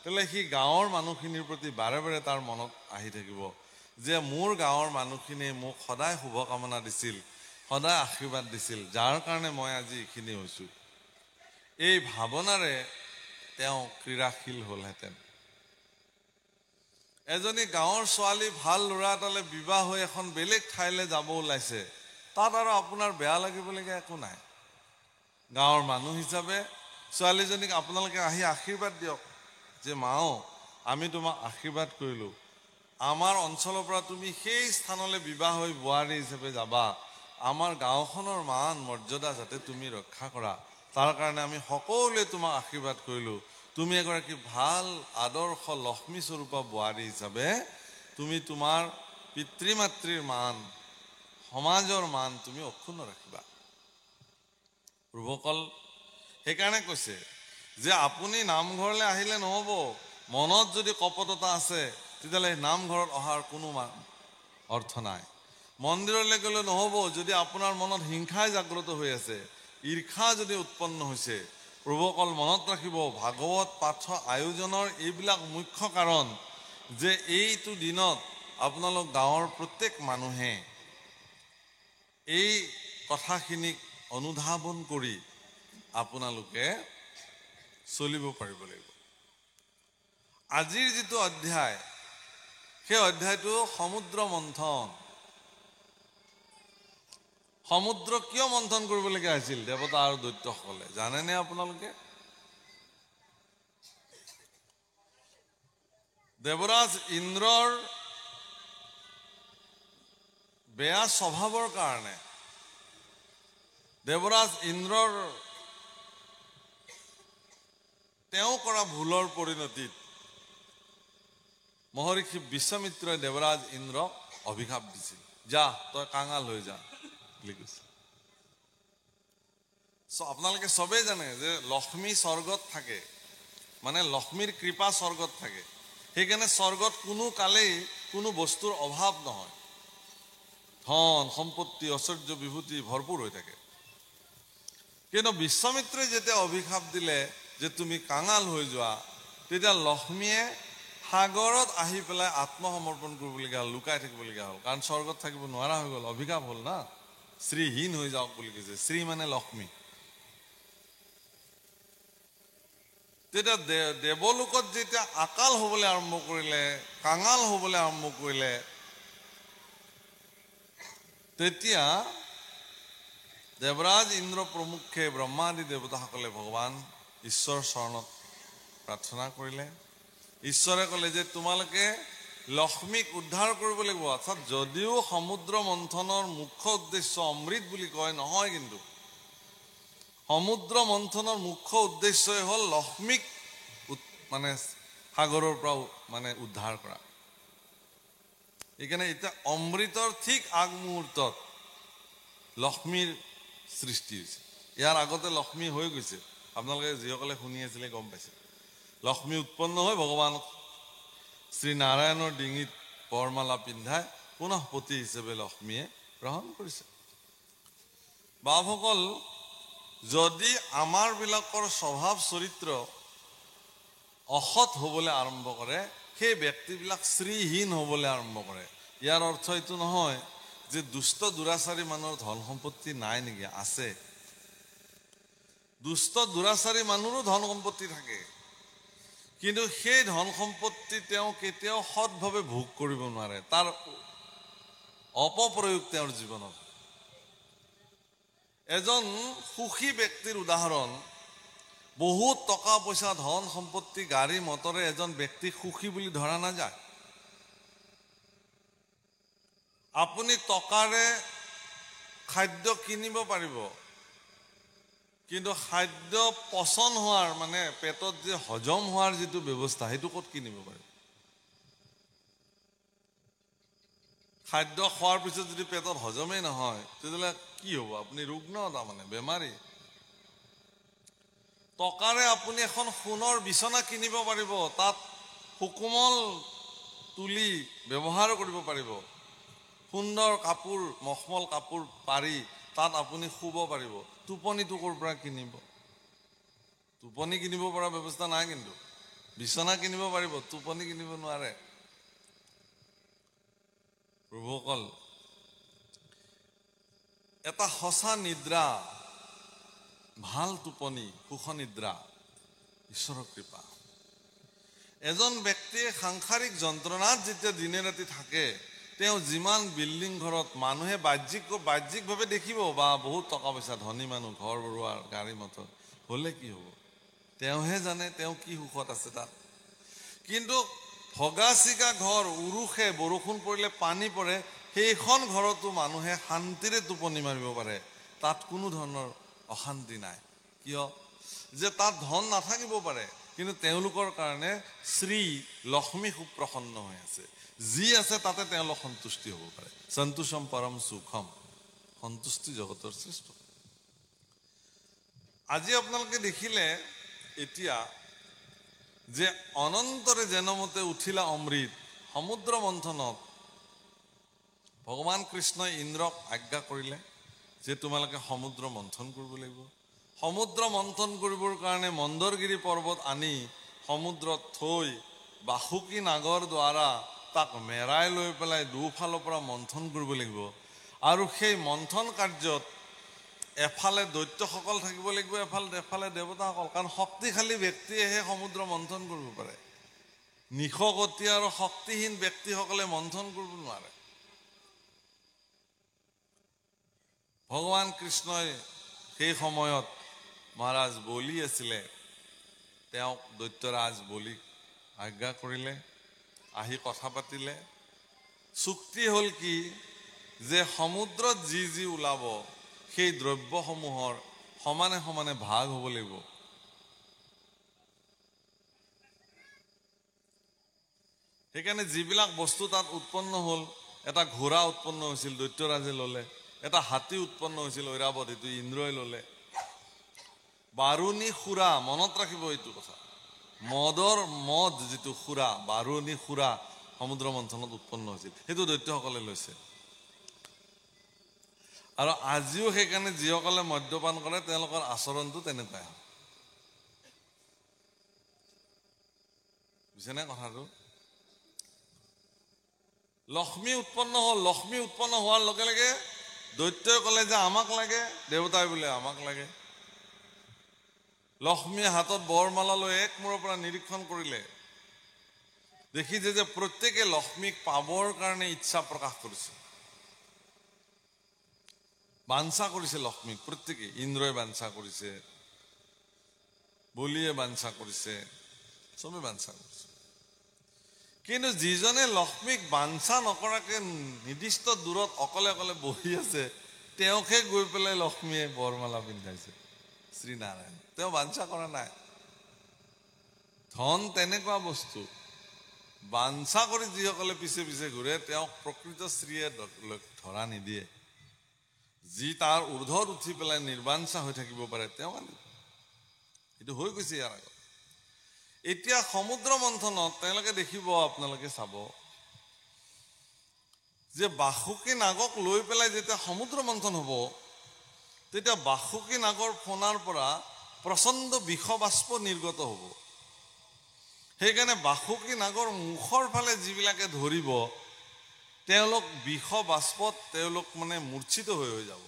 তেতিয়াহ'লে সি গাঁৱৰ মানুহখিনিৰ প্ৰতি বাৰে বাৰে তাৰ মনত আহি থাকিব যে মোৰ গাঁৱৰ মানুহখিনিয়ে মোক সদায় শুভকামনা দিছিল, সদায় আশীৰ্বাদ দিছিল, যাৰ কাৰণে মই আজি এইখিনি হৈছোঁ। এই ভাৱনাৰে তেওঁ ক্ৰীড়াশীল হ'লহেঁতেন। এজনী গাঁৱৰ ছোৱালী ভাল ল'ৰা এটালৈ বিবাহ হৈ এখন বেলেগ ঠাইলৈ যাব ওলাইছে, তাত আৰু আপোনাৰ বেয়া লাগিবলগীয়া একো নাই। গাঁৱৰ মানুহ হিচাপে ছোৱালীজনীক আপোনালোকে আহি আশীৰ্বাদ দিয়ক যে মাও, আমি তোমাক আশীৰ্বাদ কৰিলোঁ, আমাৰ অঞ্চলৰ পৰা তুমি সেই স্থানলৈ বিবাহ হৈ বোৱাৰী হিচাপে যাবা, আমাৰ গাঁওখনৰ মান মৰ্যাদা যাতে তুমি ৰক্ষা কৰা, তাৰ কাৰণে আমি সকলোৱে তোমাক আশীৰ্বাদ কৰিলোঁ। তুমি এগৰাকী ভাল আদৰ্শ লক্ষ্মী স্বৰূপা বোৱাৰী হিচাপে তুমি তোমাৰ পিতৃ মাতৃৰ মান, সমাজৰ মান তুমি অক্ষুণ্ণ ৰাখিবা। প্ৰভুসকল, সেইকাৰণে কৈছে যে আপুনি নামঘৰলৈ আহিলে নহ'ব, মনত যদি কপটতা আছে, তেতিয়াহ'লে নামঘৰত অহাৰ কোনো অৰ্থ নাই। মন্দিৰলৈ গ'লে নহ'ব, যদি আপোনাৰ মনত হিংসাই জাগ্ৰত হৈ আছে, ঈৰ্ষা যদি উৎপন্ন হৈছে। প্ৰভুসকল, মনত ৰাখিব, ভাগৱত পাঠ আয়োজনৰ এইবিলাক মুখ্য কাৰণ যে এইটো দিনত আপোনালোক গাঁৱৰ প্ৰত্যেক মানুহে এই কথাখিনিক অনুধাৱন কৰি আপোনালোকে চলিব পাৰিব লাগিব। আজিৰ যিটো অধ্যায়, সেই অধ্যায়টো সমুদ্ৰ মন্থন। সমুদ্ৰ কিয় মন্থন কৰিবলগীয়া হৈছিল দেৱতা আৰু দৈত্যসকলে জানেনে আপোনালোকে? দেৱৰাজ ইন্দ্ৰৰ বেয়া স্বভাৱৰ কাৰণে, দেৱৰাজ ইন্দ্ৰৰ তেওঁ কৰা ভুলৰ পৰিণতিত মহৰ্ষি বিশ্বামিত্ৰই দেৱৰাজ ইন্দ্ৰক অভিশাপ দিছিল, যা তই কাঙাল হৈ যা বুলি কৈছিল। আপোনালোকে চবেই জানে যে লক্ষ্মী স্বৰ্গত থাকে, মানে লক্ষ্মীৰ কৃপা স্বৰ্গত থাকে। সেইকাৰণে স্বৰ্গত কোনো কালেই কোনো বস্তুৰ অভাৱ নহয়, ধন সম্পত্তি ঐশ্বৰ্য বিভূতি ভৰপূৰ হৈ থাকে। কিন্তু বিশ্বামিত্ৰই যেতিয়া অভিশাপ দিলে যে তুমি কাঙাল হৈ যোৱা, তেতিয়া লক্ষ্মীয়ে সাগৰত আহি পেলাই আত্মসমৰ্পণ কৰিবলগীয়া হ'ল, লুকাই থাকিবলগীয়া হ'ল, কাৰণ স্বৰ্গত থাকিব নোৱাৰা হৈ গ'ল, অভিশাপ হ'ল না, শ্ৰীহীন হৈ যাওক বুলি কৈছে। শ্ৰী মানে লক্ষ্মী। তেতিয়া দেৱলোকত যেতিয়া আকাল হ'বলৈ আৰম্ভ কৰিলে, কাঙাল হ'বলৈ আৰম্ভ কৰিলে, তেতিয়া দেৱৰাজ ইন্দ্ৰ প্ৰমুখ্যে ব্ৰহ্মাদি দেৱতাসকলে ভগৱান ঈশ্বৰৰ চৰণত প্ৰাৰ্থনা কৰিলে। ঈশ্বৰে ক'লে যে তোমালোকে লক্ষ্মীক উদ্ধাৰ কৰিব লাগিব। অৰ্থাৎ যদিও সমুদ্ৰ মন্থনৰ মুখ্য উদ্দেশ্য অমৃত বুলি কয়, নহয়, কিন্তু সমুদ্ৰ মন্থনৰ মুখ্য উদ্দেশ্যই হ'ল লক্ষ্মীক মানে সাগৰৰ পৰা মানে উদ্ধাৰ কৰা। সেইকাৰণে এতিয়া অমৃতৰ ঠিক আগমুহূৰ্তত লক্ষ্মীৰ সৃষ্টি হৈছে। ইয়াৰ আগতে লক্ষ্মী হৈ গৈছে, আপোনালোকে যিসকলে শুনি আছিলে গম পাইছে। লক্ষ্মী উৎপন্ন হৈ ভগৱান শ্ৰী নাৰায়ণৰ ডিঙিত বৰমালা পিন্ধাই পুনঃ পতি হিচাপে লক্ষ্মীয়ে গ্ৰহণ কৰিছে। বাপসকল, যদি আমাৰ বিলাকৰ স্বভাৱ চৰিত্ৰ অসৎ হ'বলৈ আৰম্ভ কৰে, সেই ব্যক্তিবিলাক শ্ৰীহীন হ'বলৈ আৰম্ভ কৰে। ইয়াৰ অৰ্থ এইটো নহয় যে দুষ্ট দুৰাচাৰী মানুহৰ ধন সম্পত্তি নাই নেকি, আছে। দুষ্ট দুৰাচাৰী মানুহৰো ধন সম্পত্তি থাকে, কিন্তু সেই ধন সম্পত্তি তেওঁ কেতিয়াও সৎভাৱে ভোগ কৰিব নোৱাৰে, তাৰ অপপ্ৰয়োগ তেওঁৰ জীৱনত। এজন সুখী ব্যক্তিৰ উদাহৰণ, বহুত টকা পইচা ধন সম্পত্তি গাড়ী মটৰে এজন ব্যক্তি সুখী বুলি ধৰা নাযায়। আপুনি টকাৰে খাদ্য কিনিব পাৰিব, কিন্তু খাদ্য পচন হোৱাৰ মানে পেটত যে হজম হোৱাৰ যিটো ব্যৱস্থা, সেইটো ক'ত কিনিব পাৰিব? খাদ্য খোৱাৰ পিছত যদি পেটত হজমেই নহয়, তেতিয়াহ'লে কি হ'ব? আপুনি ৰুগ্ন, তাৰমানে বেমাৰী। টকাৰে আপুনি এখন সোণৰ বিচনা কিনিব পাৰিব, তাত সুকোমল তুলি ব্যৱহাৰ কৰিব পাৰিব, সুন্দৰ কাপোৰ মখমল কাপোৰ পাৰি তাত আপুনি শুব পাৰিব। টোপনিটো ক'ৰ পৰা কিনিব? টোপনি কিনিব পৰা ব্যৱস্থা নাই, কিন্তু বিচনা কিনিব পাৰিব, টোপনি কিনিব নোৱাৰে। প্ৰভুসকল, এটা সঁচা নিদ্ৰা, ভাল টোপনি, সুখনিদ্ৰা ঈশ্বৰৰ কৃপা। এজন ব্যক্তিয়ে সাংসাৰিক যন্ত্ৰণাত যেতিয়া দিনে ৰাতি থাকে, তেওঁ যিমান বিল্ডিং ঘৰত মানুহে বাহ্যিকভাৱে দেখিব বা বহুত টকা পইচা ধনী মানুহ, ঘৰ বৰুৱাৰ গাড়ী মটৰ হ'লে কি হ'ব, তেওঁহে জানে তেওঁ কি সুখত আছে তাত। কিন্তু ভগা চিগা ঘৰ, উৰুষে বৰষুণ পৰিলে পানী পৰে, সেইখন ঘৰতো মানুহে শান্তিৰে টোপনি মাৰিব পাৰে, তাত কোনো ধৰণৰ অশান্তি নাই। কিয়? যে তাত ধন নাথাকিব পাৰে, কিন্তু তেওঁলোকৰ কাৰণে শ্ৰী লক্ষ্মী সুপ্ৰসন্ন হৈ আছে। যি আছে তাতে তেওঁলোক সন্তুষ্টি হ'ব পাৰে। সন্তোষম পৰম সুখম, সন্তুষ্টি জগতৰ শ্ৰেষ্ঠ। আজি আপোনালোকে দেখিলে এতিয়া যে অনন্তৰে যেনমতে উঠিলা অমৃত, সমুদ্ৰ মন্থনত ভগৱান কৃষ্ণই ইন্দ্ৰক আজ্ঞা কৰিলে যে তোমালোকে সমুদ্ৰ মন্থন কৰিব লাগিব। সমুদ্ৰ মন্থন কৰিবৰ কাৰণে মন্দৰগিৰি পৰ্বত আনি সমুদ্ৰত থৈ বাসুকী নাগৰ দ্বাৰা তাক মেৰাই লৈ পেলাই দুফালৰ পৰা মন্থন কৰিব লাগিব। আৰু সেই মন্থন কাৰ্যত এফালে দৈত্যসকল থাকিব লাগিব, এফালে দেৱতাসকল, কাৰণ শক্তিশালী ব্যক্তিয়েহে সমুদ্ৰ মন্থন কৰিব পাৰে। নিশকতি আৰু শক্তিহীন ব্যক্তিসকলে মন্থন কৰিব নোৱাৰে। ভগৱান কৃষ্ণই সেই সময়ত মহাৰাজ বলি আছিলে, তেওঁক দৈত্যৰাজ বলিক আজ্ঞা কৰিলে, আহি কথা পাতিলে। চুক্তি হ'ল কি যে সমুদ্ৰত যি যি ওলাব সেই দ্ৰব্যসমূহৰ সমানে সমানে ভাগ হ'ব লাগিব। সেইকাৰণে যিবিলাক বস্তু তাত উৎপন্ন হ'ল, এটা ঘোঁৰা উৎপন্ন হৈছিল দৈত্যৰাজে ল'লে, এটা হাতী উৎপন্ন হৈছিল ঐৰাৱত, এইটো ইন্দ্ৰই ল'লে। বাৰুণী খুৰা, মনত ৰাখিব এইটো কথা, মদ যিটো খুৰা, বাৰুণী খুৰা সমুদ্ৰ মন্থনত উৎপন্ন হৈছিল, সেইটো দৈত্যসকলে লৈছে। আৰু আজিও সেইকাৰণে যিসকলে মদ্যপান কৰে তেওঁলোকৰ আচৰণটো তেনেকুৱাই হয়। বুজিছেনে কথাটো? লক্ষ্মী উৎপন্ন হ'ল, লক্ষ্মী উৎপন্ন হোৱাৰ লগে লগে দৈত্যই ক'লে যে আমাক লাগে, দেৱতাই বোলে আমাক লাগে। লক্ষ্মীয়ে হাতত বৰমালা লৈ এক মূৰৰ পৰা নিৰীক্ষণ কৰিলে, দেখিছে যে প্ৰত্যেকে লক্ষ্মীক পাবৰ কাৰণে ইচ্ছা প্ৰকাশ কৰিছে, বাঞ্ছা কৰিছে লক্ষ্মীক। প্ৰত্যেকে, ইন্দ্ৰই বাঞ্ছা কৰিছে, বলিয়ে বাঞ্ছা কৰিছে, চবে বাঞ্ছা কৰিছে। কিন্তু যিজনে লক্ষ্মীক বাঞ্ছা নকৰাকে নিৰ্দিষ্ট দূৰত অকলে অকলে বহি আছে, তেওঁকহে গৈ পেলাই লক্ষ্মীয়ে বৰমালা পিন্ধাইছে, শ্ৰীনাৰায়ণ। তেওঁ বাঞ্ছা কৰা নাই। ধন তেনেকুৱা বস্তু, বাঞ্ছা কৰি যিসকলে পিছে পিছে ঘূৰে তেওঁক প্ৰকৃত শ্ৰীয়ে ধৰা নিদিয়ে। যি তাৰ ঊৰ্ধত উঠি পেলাই নিৰ্বাঞ্চা হৈ থাকিব পাৰে তেওঁ আনিব। এইটো হৈ গৈছে ইয়াৰ আগত। এতিয়া সমুদ্ৰ মন্থনত তেওঁলোকে দেখিব, আপোনালোকে চাব যে বাসুকী নাগক লৈ পেলাই যেতিয়া সমুদ্ৰ মন্থন হ'ব, তেতিয়া বাসুকী নাগৰ ফণাৰ পৰা প্ৰচণ্ড বিষবাষ্প নিৰ্গত হ'ব। সেইকাৰণে বাসুকী নাগৰ মুখৰ ফালে যিবিলাকে ধৰিব তেওঁলোক বিষবাষ্পত তেওঁলোক মানে মূৰ্ছিত হৈ যাব।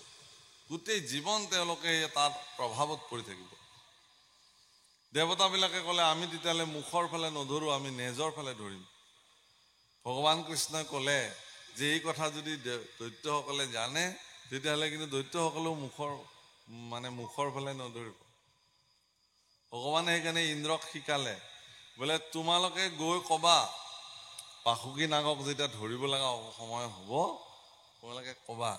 গোটেই জীৱন তেওঁলোকে তাৰ প্ৰভাৱত পৰি থাকিব। দেৱতাবিলাকে ক'লে আমি তেতিয়াহ'লে মুখৰ ফালে নধৰোঁ, আমি নেজৰ ফালে ধৰিম। ভগৱান কৃষ্ণই ক'লে যে এই কথা যদি দৈত্যসকলে জানে তেতিয়াহ'লে কিন্তু দৈত্যসকলেও মুখৰ ফালে নধৰিব। ভগৱানে সেইকাৰণে ইন্দ্ৰক শিকালে, বোলে তোমালোকে গৈ ক'বা বাসুকী নাগক যেতিয়া ধৰিব লগা সময় হ'ব তোমালোকে ক'বা,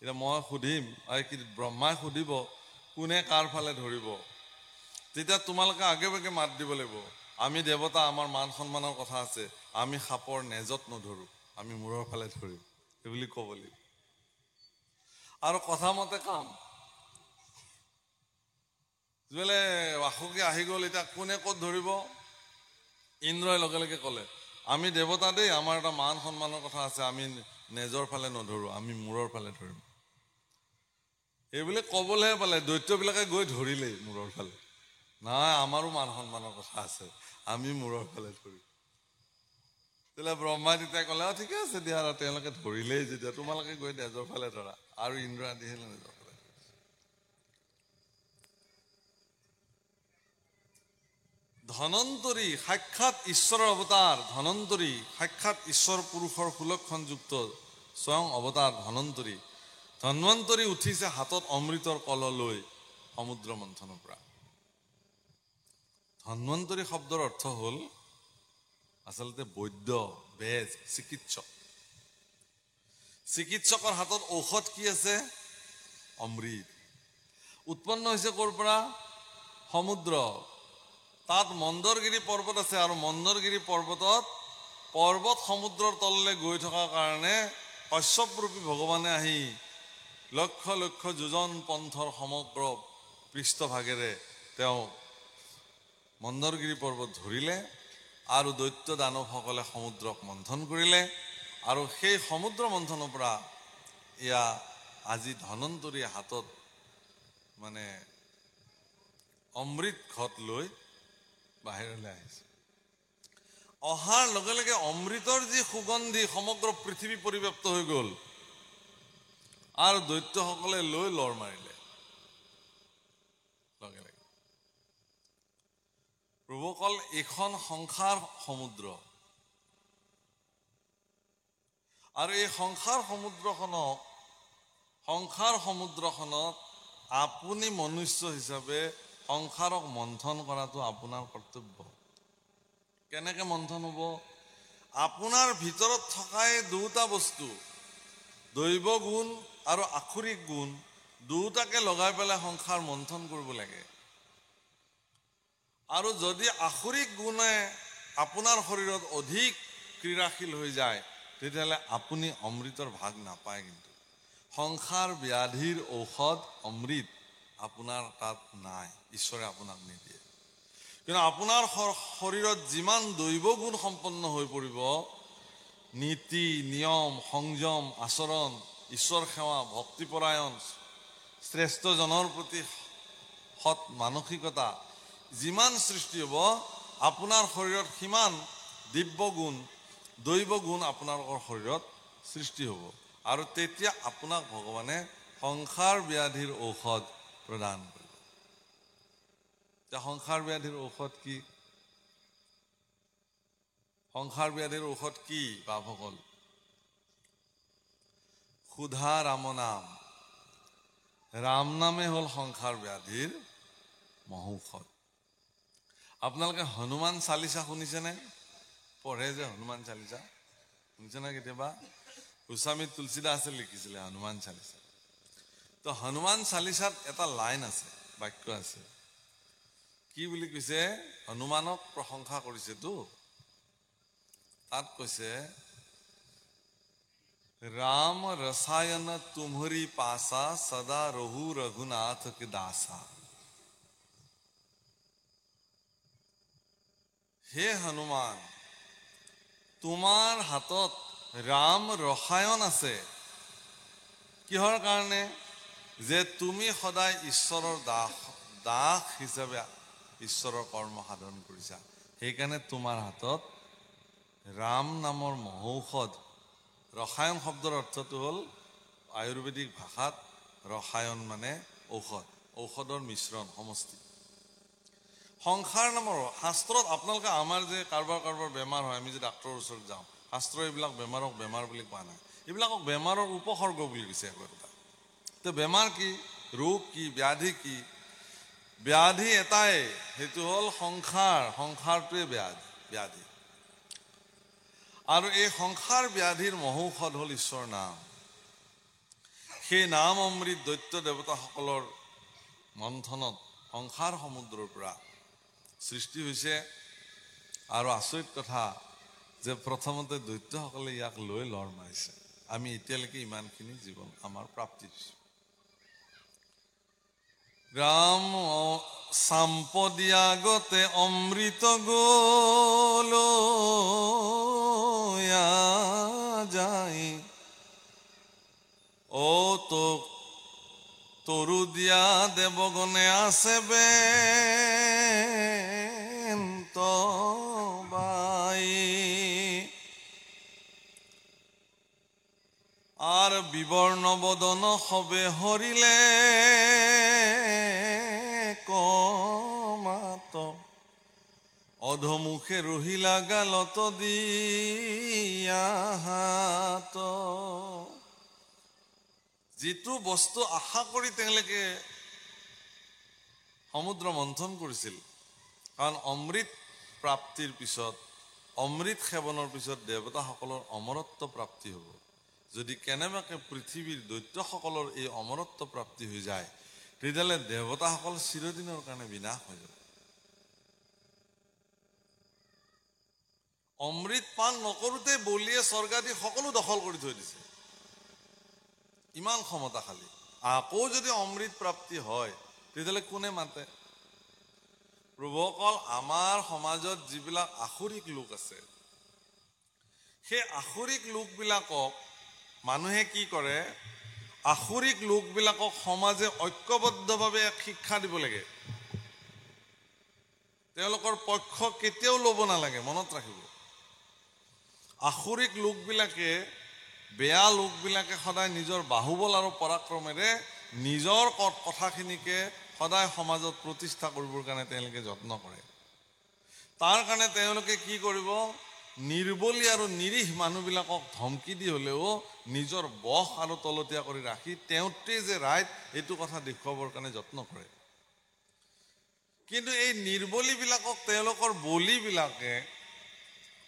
এতিয়া মই সুধিম, আৰু কি ব্ৰহ্মাই সুধিব কোনে কাৰ ফালে ধৰিব, তেতিয়া তোমালোকে আগে ভাগে মাত দিব লাগিব, আমি দেৱতা, আমাৰ মান সন্মানৰ কথা আছে, আমি সাপৰ নেজত নধৰোঁ, আমি মূৰৰ ফালে ধৰিম, সেইবুলি ক'ব লাগিব। আৰু কথা মতে কাম। বোলে বাসুকী আহি গ'ল, এতিয়া কোনে ক'ত ধৰিব? ইন্দ্ৰই লগে লগে ক'লে আমি দেৱতা দেই, আমাৰ এটা মান সন্মানৰ কথা আছে, আমি নেজৰ ফালে নধৰোঁ, আমি মূৰৰ ফালে ধৰিম। এইবুলি ক'বলৈহে পালে, দৈত্যবিলাকে গৈ ধৰিলেই মূৰৰ ফালে। নাই, আমাৰো মান সন্মানৰ কথা আছে, আমি মূৰৰ ফালে ধৰিম। তেতিয়াহ'লে ব্ৰহ্মাই তেতিয়া ক'লে ঠিকে আছে দিয়া, আৰু তেওঁলোকে ধৰিলেই যেতিয়া তোমালোকে গৈ নেজৰ ফালে ধৰা, আৰু ইন্দ্ৰ আদিহে নেজৰ ফালে। ধনন্তৰী সাক্ষাৎ ঈশ্বৰৰ অৱতাৰ, ধনন্তৰী সাক্ষাৎ ঈশ্বৰ পুৰুষৰ সুলক্ষণযুক্ত স্বয়ং অৱতাৰ ধনন্তৰী। ধন্বন্তৰী উঠিছে হাতত অমৃতৰ কলহ লৈ সমুদ্ৰ মন্থনৰ পৰা। ধন্বন্তৰী শব্দৰ অৰ্থ হ'ল আচলতে বৈদ্য, বেজ, চিকিৎসক। চিকিৎসকৰ হাতত ঔষধ কি আছে? অমৃত। উৎপন্ন হৈছে ক'ৰ পৰা? সমুদ্ৰ। তাত মন্দৰগিৰি পৰ্বত আছে, আৰু মন্দৰগিৰি পৰ্বতত পৰ্বত সমুদ্ৰৰ তললৈ গৈ থকাৰ কাৰণে কশ্যপৰূপী ভগৱানে আহি লক্ষ লক্ষ যোজন পন্থৰ সমগ্ৰ পৃষ্ঠভাগেৰে তেওঁ মন্দৰগিৰি পৰ্বত ধৰিলে, আৰু দৈত্য দানৱসকলে সমুদ্ৰক মন্থন কৰিলে, আৰু সেই সমুদ্ৰ মন্থনৰ পৰা এয়া আজি ধনন্তৰীৰ হাতত মানে অমৃত ঘট লৈ বাহিৰলৈ আহিছে। অহাৰ লগে লগে অমৃতৰ যি সুগন্ধি সমগ্ৰ পৃথিৱী পৰিব্যাপ্ত হৈ গ'ল, আৰু দৈত্যসকলে লৈ লৰ মাৰিলে লগে লগে। প্ৰভুসকল, এইখন সংসাৰ সমুদ্ৰ, আৰু এই সংসাৰ সমুদ্ৰখনত আপুনি মনুষ্য হিচাপে সংসাৰক মন্থন কৰাটো আপোনাৰ কৰ্তব্য। কেনেকে মন্থন হ'ব? আপোনাৰ ভিতৰত থকাই দুটা বস্তু, দৈৱ গুণ আৰু আখৰিক গুণ, দুটাকে লগাই পেলাই সংসাৰ মন্থন কৰিব লাগে। আৰু যদি আখৰিক গুণে আপোনাৰ শৰীৰত অধিক ক্ৰীড়াশীল হৈ যায়, তেতিয়াহ'লে আপুনি অমৃতৰ ভাগ নাপায়। কিন্তু সংসাৰ ব্যাধিৰ ঔষধ অমৃত আপোনাৰ তাত নাই, ঈশ্বৰে আপোনাক নিদিয়ে। কিন্তু আপোনাৰ শৰীৰত যিমান দৈৱ গুণ সম্পন্ন হৈ পৰিব, নীতি নিয়ম, সংযম, আচৰণ, ঈশ্বৰ সেৱা, ভক্তিপৰায়ণ, শ্ৰেষ্ঠজনৰ প্ৰতি সৎ মানসিকতা যিমান সৃষ্টি হ'ব, আপোনাৰ শৰীৰত সিমান দিব্য গুণ, দৈৱ গুণ আপোনালোকৰ শৰীৰত সৃষ্টি হ'ব। আৰু তেতিয়া আপোনাক ভগৱানে সংসাৰ ব্যাধিৰ ঔষধ প্ৰদান কৰিব। এতিয়া সংসাৰ ব্যাধিৰ ঔষধ কি? সংসাৰ ব্যাধিৰ ঔষধ কি বাপসকল? সুধা ৰাম নাম। ৰাম নামে হ'ল সংসাৰ ব্যাধিৰ মহৌষধ। আপোনালোকে হনুমান চালিচা শুনিছেনে? পঢ়ে যে হনুমান চালিচা, শুনিছেনে কেতিয়াবা? গোস্বামী তুলসীদাসে লিখিছিলে হনুমান চালিচা। তো হনুমান চালিচাত এটা লাইন আছে, বাক্য আছে। কি বুলি কৈছে? হনুমানক প্ৰশংসা কৰিছেতো, তাত কৈছে, ৰাম ৰসায়ন তুমহৰি পাসা, সদা ৰহু ৰঘুনাথ কে দাসা। হে হনুমান, তোমাৰ হাতত ৰাম ৰসায়ন আছে। কিহৰ কাৰণে? যে তুমি সদায় ঈশ্বৰৰ দাস হিচাপে ঈশ্বৰৰ কৰ্ম সাধন কৰিছা। সেইকাৰণে তোমাৰ হাতত ৰাম নামৰ মহৌষধ। ৰসায়ন শব্দৰ অৰ্থটো হ'ল, আয়ুৰ্বেদিক ভাষাত ৰসায়ন মানে ঔষধ, ঔষধৰ মিশ্ৰণ, সমষ্টি। সংসাৰ নামৰ শাস্ত্ৰত আপোনালোকে আমাৰ যে কাৰোবাৰ বেমাৰ হয়, আমি যে ডাক্তৰৰ ওচৰত যাওঁ, শাস্ত্ৰ এইবিলাক বেমাৰক বেমাৰ বুলি কোৱা নাই, এইবিলাকক বেমাৰৰ উপসৰ্গ বুলি কৈছে একোটা। তো বেমাৰ কি, ৰোগ কি, ব্যাধি কি? ব্যাধি এটাই, সেইটো হ'ল সংসাৰ। সংসাৰটোৱে ব্যাধি। আৰু এই সংসাৰ ব্যাধিৰ মহৌষধ হ'ল ঈশ্বৰৰ নাম। সেই নাম অমৃত দৈত্য দেৱতাসকলৰ মন্থনত সংসাৰ সমুদ্ৰৰ পৰা সৃষ্টি হৈছে। আৰু আচৰিত কথা যে প্ৰথমতে দৈত্যসকলে ইয়াক লৈ লৰ মাৰিছে। আমি এতিয়ালৈকে ইমানখিনি জীৱন আমাৰ প্ৰাপ্তি হৈছে। ৰাম সাম্পদিয়াগতে অমৃত গোলো যাই, ও তো তরু দিয়া দেবগণে আছে বেন্ত বাই, আর বিবর্ণ বদন হবে হরিলে কমাত, অধমুখে রহিলা গালত দিয়া হাত। যিটো বস্তু আশা কৰি তেওঁলোকে সমুদ্ৰ মন্থন কৰিছিল, কাৰণ অমৃত প্ৰাপ্তিৰ পিছত, অমৃত সেৱনৰ পিছত দেৱতাসকলৰ অমৰত্ব প্ৰাপ্তি হ'ব। যদি কেনেবাকে পৃথিৱীৰ দৈত্যসকলৰ এই অমৰত্ব প্ৰাপ্তি হৈ যায়, তেতিয়াহ'লে দেৱতাসকল চিৰদিনৰ কাৰণে বিনাশ হৈ যাব। অমৃত পান নকৰোঁতে বলিয়ে স্বৰ্গাদি সকলো দখল কৰি থৈ দিছে, ইমান ক্ষমতাশালী। আকৌ যদি অমৃত প্ৰাপ্তি হয়, তেতিয়াহ'লে কোনে মাতে? প্ৰভুসকল, আমাৰ সমাজত যিবিলাক আসুৰিক লোক আছে, সেই আসুৰিক লোকবিলাকক মানুহে কি কৰে? আসুৰিক লোকবিলাকক সমাজে ঐক্যবদ্ধভাৱে শিক্ষা দিব লাগে। তেওঁলোকৰ পক্ষ কেতিয়াও ল'ব নালাগে, মনত ৰাখিব। আসুৰিক লোকবিলাকে, বেয়া লোকবিলাকে সদায় নিজৰ বাহুবল আৰু পৰাক্ৰমেৰে নিজৰ কথাখিনিকে সদায় সমাজত প্ৰতিষ্ঠা কৰিবৰ কাৰণে তেওঁলোকে যত্ন কৰে। তাৰ কাৰণে তেওঁলোকে কি কৰিব, নিৰ্বলী আৰু নিৰীহ মানুহবিলাকক ধমকি দি হ'লেও নিজৰ বস আৰু তলতীয়া কৰি ৰাখি তেওঁতেই যে ৰাইট এইটো কথা দেখুৱাবৰ কাৰণে যত্ন কৰে। কিন্তু এই নিৰ্বলীবিলাকক তেওঁলোকৰ বলিবিলাকে,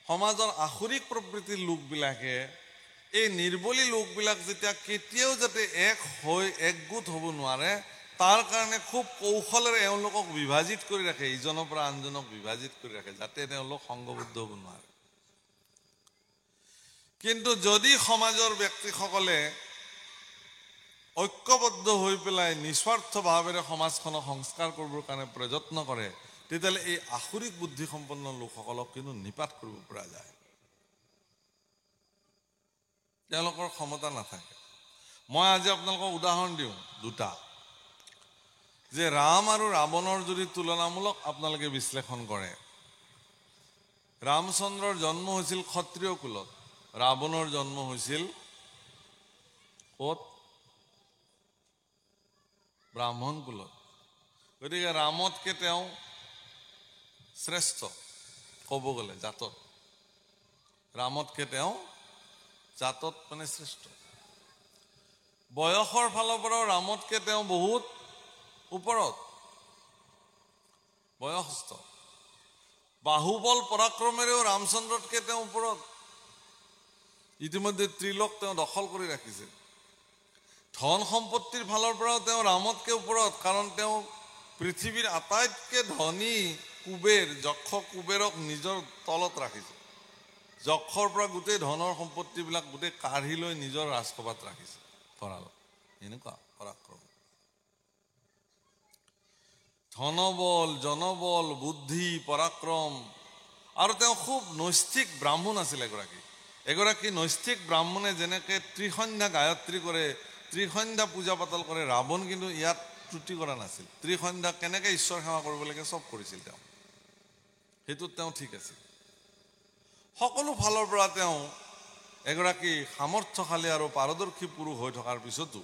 সমাজৰ আসুৰিক প্ৰবৃত্তিৰ লোকবিলাকে এই নিৰ্বলী লোকবিলাক যেতিয়া কেতিয়াও যাতে এক হৈ একগোট হ'ব নোৱাৰে তাৰ কাৰণে খুব কৌশলেৰে এওঁলোকক বিভাজিত কৰি ৰাখে, ইজনৰ পৰা আনজনক বিভাজিত কৰি ৰাখে, যাতে তেওঁলোক সংঘবদ্ধ হ'ব নোৱাৰে। কিন্তু যদি সমাজৰ ব্যক্তিসকলে ঐক্যবদ্ধ হৈ পেলাই নিস্বাৰ্থভাৱেৰে সমাজখনক সংস্কাৰ কৰিবৰ কাৰণে প্ৰযত্ন কৰে, তেতিয়াহ'লে এই আসুৰিক বুদ্ধিসম্পন্ন লোকসকলক কিন্তু নিপাত কৰিব পৰা যায়। তেওঁলোকৰ ক্ষমতা নাথাকে। মই আজি আপোনালোকক উদাহৰণ দিওঁ দুটা, যে ৰাম আৰু ৰাৱণৰ যদি তুলনামূলক আপোনালোকে বিশ্লেষণ কৰে, ৰামচন্দ্ৰৰ জন্ম হৈছিল ক্ষত্ৰিয় কুলত, ৰাৱণৰ জন্ম হৈছিল ক'ত? ব্ৰাহ্মণ কুলত। গতিকে ৰামতকে তেওঁ শ্ৰেষ্ঠ ক'ব গ'লে জাতত, ৰামতকে তেওঁ জাতত মানে শ্ৰেষ্ঠ। বয়সৰ ফালৰ পৰাও ৰামতকে তেওঁ বহুত ওপৰত, বয়সস্থ। বাহুবল পৰাক্ৰমেৰেও ৰামচন্দ্ৰতকে তেওঁ ওপৰত। ইতিমধ্যে ত্ৰিলোক তেওঁ দখল কৰি ৰাখিছে। ধন সম্পত্তিৰ ফালৰ পৰাও তেওঁ ৰামতকে ওপৰত, কাৰণ তেওঁ পৃথিৱীৰ আটাইতকৈ ধনী কুবেৰ, যক্ষ কুবেৰক নিজৰ তলত ৰাখিছে। যক্ষৰ পৰা গোটেই ধনৰ সম্পত্তিবিলাক গোটেই কাঢ়ি লৈ নিজৰ ৰাজসভাত ৰাখিছে ভঁৰালত। এনেকুৱা পৰাক্ৰম। ধনবল, জনবল, বুদ্ধি, পৰাক্ৰম, আৰু তেওঁ খুব নৈষ্ঠিক ব্ৰাহ্মণ আছিল। এগৰাকী নৈষ্ঠিক ব্ৰাহ্মণে যেনেকৈ ত্ৰিসন্ধ্যা গায়ত্ৰী কৰে, ত্ৰিসন্ধ্যা পূজা পাতল কৰে, ৰাৱণ কিন্তু ইয়াত ত্ৰুটি কৰা নাছিল। ত্ৰিসন্ধ্যা কেনেকৈ ঈশ্বৰ সেৱা কৰিব লাগে চব কৰিছিল তেওঁ, সেইটোত তেওঁ ঠিক আছিল। সকলো ফালৰ পৰা তেওঁ এগৰাকী সামৰ্থ্যশালী আৰু পাৰদৰ্শী পুৰুষ হৈ থকাৰ পিছতো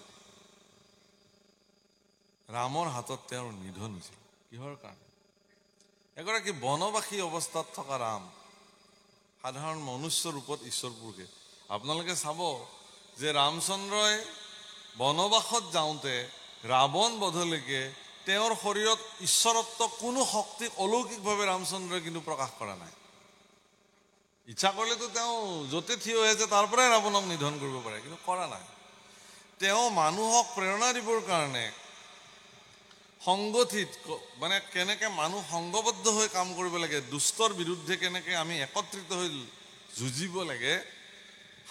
ৰামৰ হাতত তেওঁৰ নিধন হৈছিল। কিহৰ কাৰণে? এগৰাকী বনবাসী অৱস্থাত থকা ৰাম, সাধাৰণ মনুষ্য ৰূপত ঈশ্বৰ পুৰুষে। আপোনালোকে চাব যে ৰামচন্দ্ৰই বনবাসত যাওঁতে ৰাৱণ বধলৈকে তেওঁৰ শৰীৰত ঈশ্বৰত্ব কোনো শক্তি অলৌকিকভাৱে ৰামচন্দ্ৰই কিন্তু প্ৰকাশ কৰা নাই। ইচ্ছা কৰিলেতো তেওঁ য'তে থিয় হৈ আছে তাৰ পৰাই ৰাৱণক নিধন কৰিব পাৰে, কিন্তু কৰা নাই। তেওঁ মানুহক প্ৰেৰণা দিবৰ কাৰণে সংগঠিত, মানে কেনেকৈ মানুহ সংঘবদ্ধ হৈ কাম কৰিব লাগে, দুষ্টৰ বিৰুদ্ধে কেনেকৈ আমি একত্ৰিত হৈ যুঁজিব লাগে,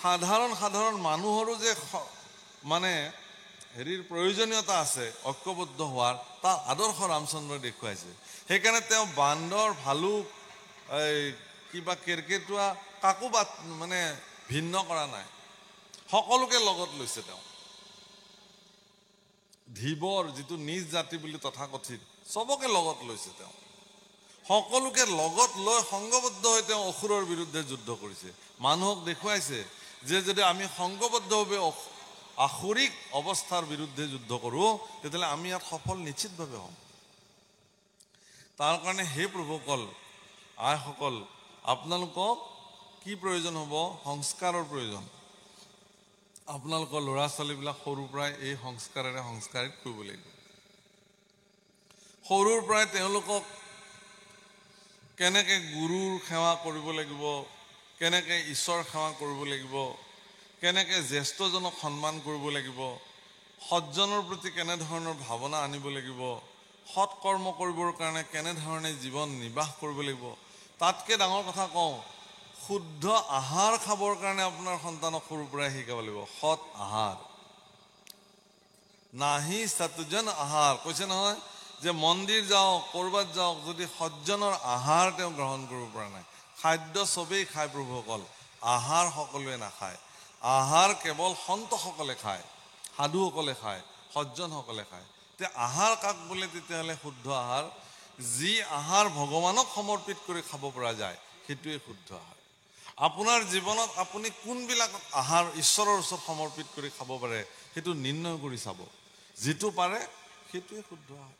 সাধাৰণ মানুহৰো যে মানে হেৰিৰ প্ৰয়োজনীয়তা আছে ঐক্যবদ্ধ হোৱাৰ, তাৰ আদৰ্শ ৰামচন্দ্ৰই দেখুৱাইছে। সেইকাৰণে তেওঁ বান্দৰ, ভালুক, কিবা কেৰ্কেটুৱা কাকো মানে ভিন্ন কৰা নাই, সকলোকে লগত লৈছে। তেওঁ ধীবৰ, যিটো নিজ জাতি বুলি তথাকথিত, চবকে লগত লৈছে। তেওঁ সকলোকে লগত লৈ সংঘবদ্ধ হৈ তেওঁ অসুৰৰ বিৰুদ্ধে যুদ্ধ কৰিছে। মানুহক দেখুৱাইছে যে যদি আমি সংঘবদ্ধভাৱে আসুৰিক অৱস্থাৰ বিৰুদ্ধে যুদ্ধ কৰোঁ, তেতিয়াহ'লে আমি ইয়াত সফল নিশ্চিতভাৱে হ'ম। তাৰ কাৰণে হে প্ৰভুসকল, আইসকল, আপোনালোকক কি প্ৰয়োজন হ'ব? সংস্কাৰৰ প্ৰয়োজন। আপোনালোকৰ ল'ৰা ছোৱালীবিলাক সৰুৰ পৰাই এই সংস্কাৰেৰে সংস্কাৰিত কৰিব লাগিব। সৰুৰ পৰাই তেওঁলোকক কেনেকৈ গুৰুৰ সেৱা কৰিব লাগিব, কেনেকৈ ঈশ্বৰ সেৱা কৰিব লাগিব, কেনেকৈ জ্যেষ্ঠজনক সন্মান কৰিব লাগিব, সজ্জনৰ প্ৰতি কেনেধৰণৰ ভাৱনা আনিব লাগিব, সৎ কৰ্ম কৰিবৰ কাৰণে কেনেধৰণে জীৱন নিৰ্বাহ কৰিব লাগিব। তাতকৈ ডাঙৰ কথা কওঁ, শুদ্ধ আহাৰ খাবৰ কাৰণে আপোনাৰ সন্তানক সৰুৰ পৰাই শিকাব লাগিব। সৎ আহাৰ, নাহি সতজন আহাৰ, কৈছে নহয় যে মন্দিৰ যাওক, ক'ৰবাত যাওক, যদি সজ্জনৰ আহাৰ তেওঁ গ্ৰহণ কৰিব পৰা নাই। খাদ্য চবেই খায় প্ৰভুসকল, আহাৰ সকলোৱে নাখায়। আহাৰ কেৱল সন্তসকলে খায়, সাধুসকলে খায়, সজ্জনসকলে খায়। তেতিয়া আহাৰ কাক বোলে? তেতিয়াহ'লে শুদ্ধ আহাৰ, যি আহাৰ ভগৱানক সমৰ্পিত কৰি খাব পৰা যায়, সেইটোৱে শুদ্ধ আহাৰ। আপোনাৰ জীৱনত আপুনি কোনবিলাক আহাৰ ঈশ্বৰৰ ওচৰত সমৰ্পিত কৰি খাব পাৰে, সেইটো নিৰ্ণয় কৰি চাব। যিটো পাৰে সেইটোৱে শুদ্ধ আহাৰ।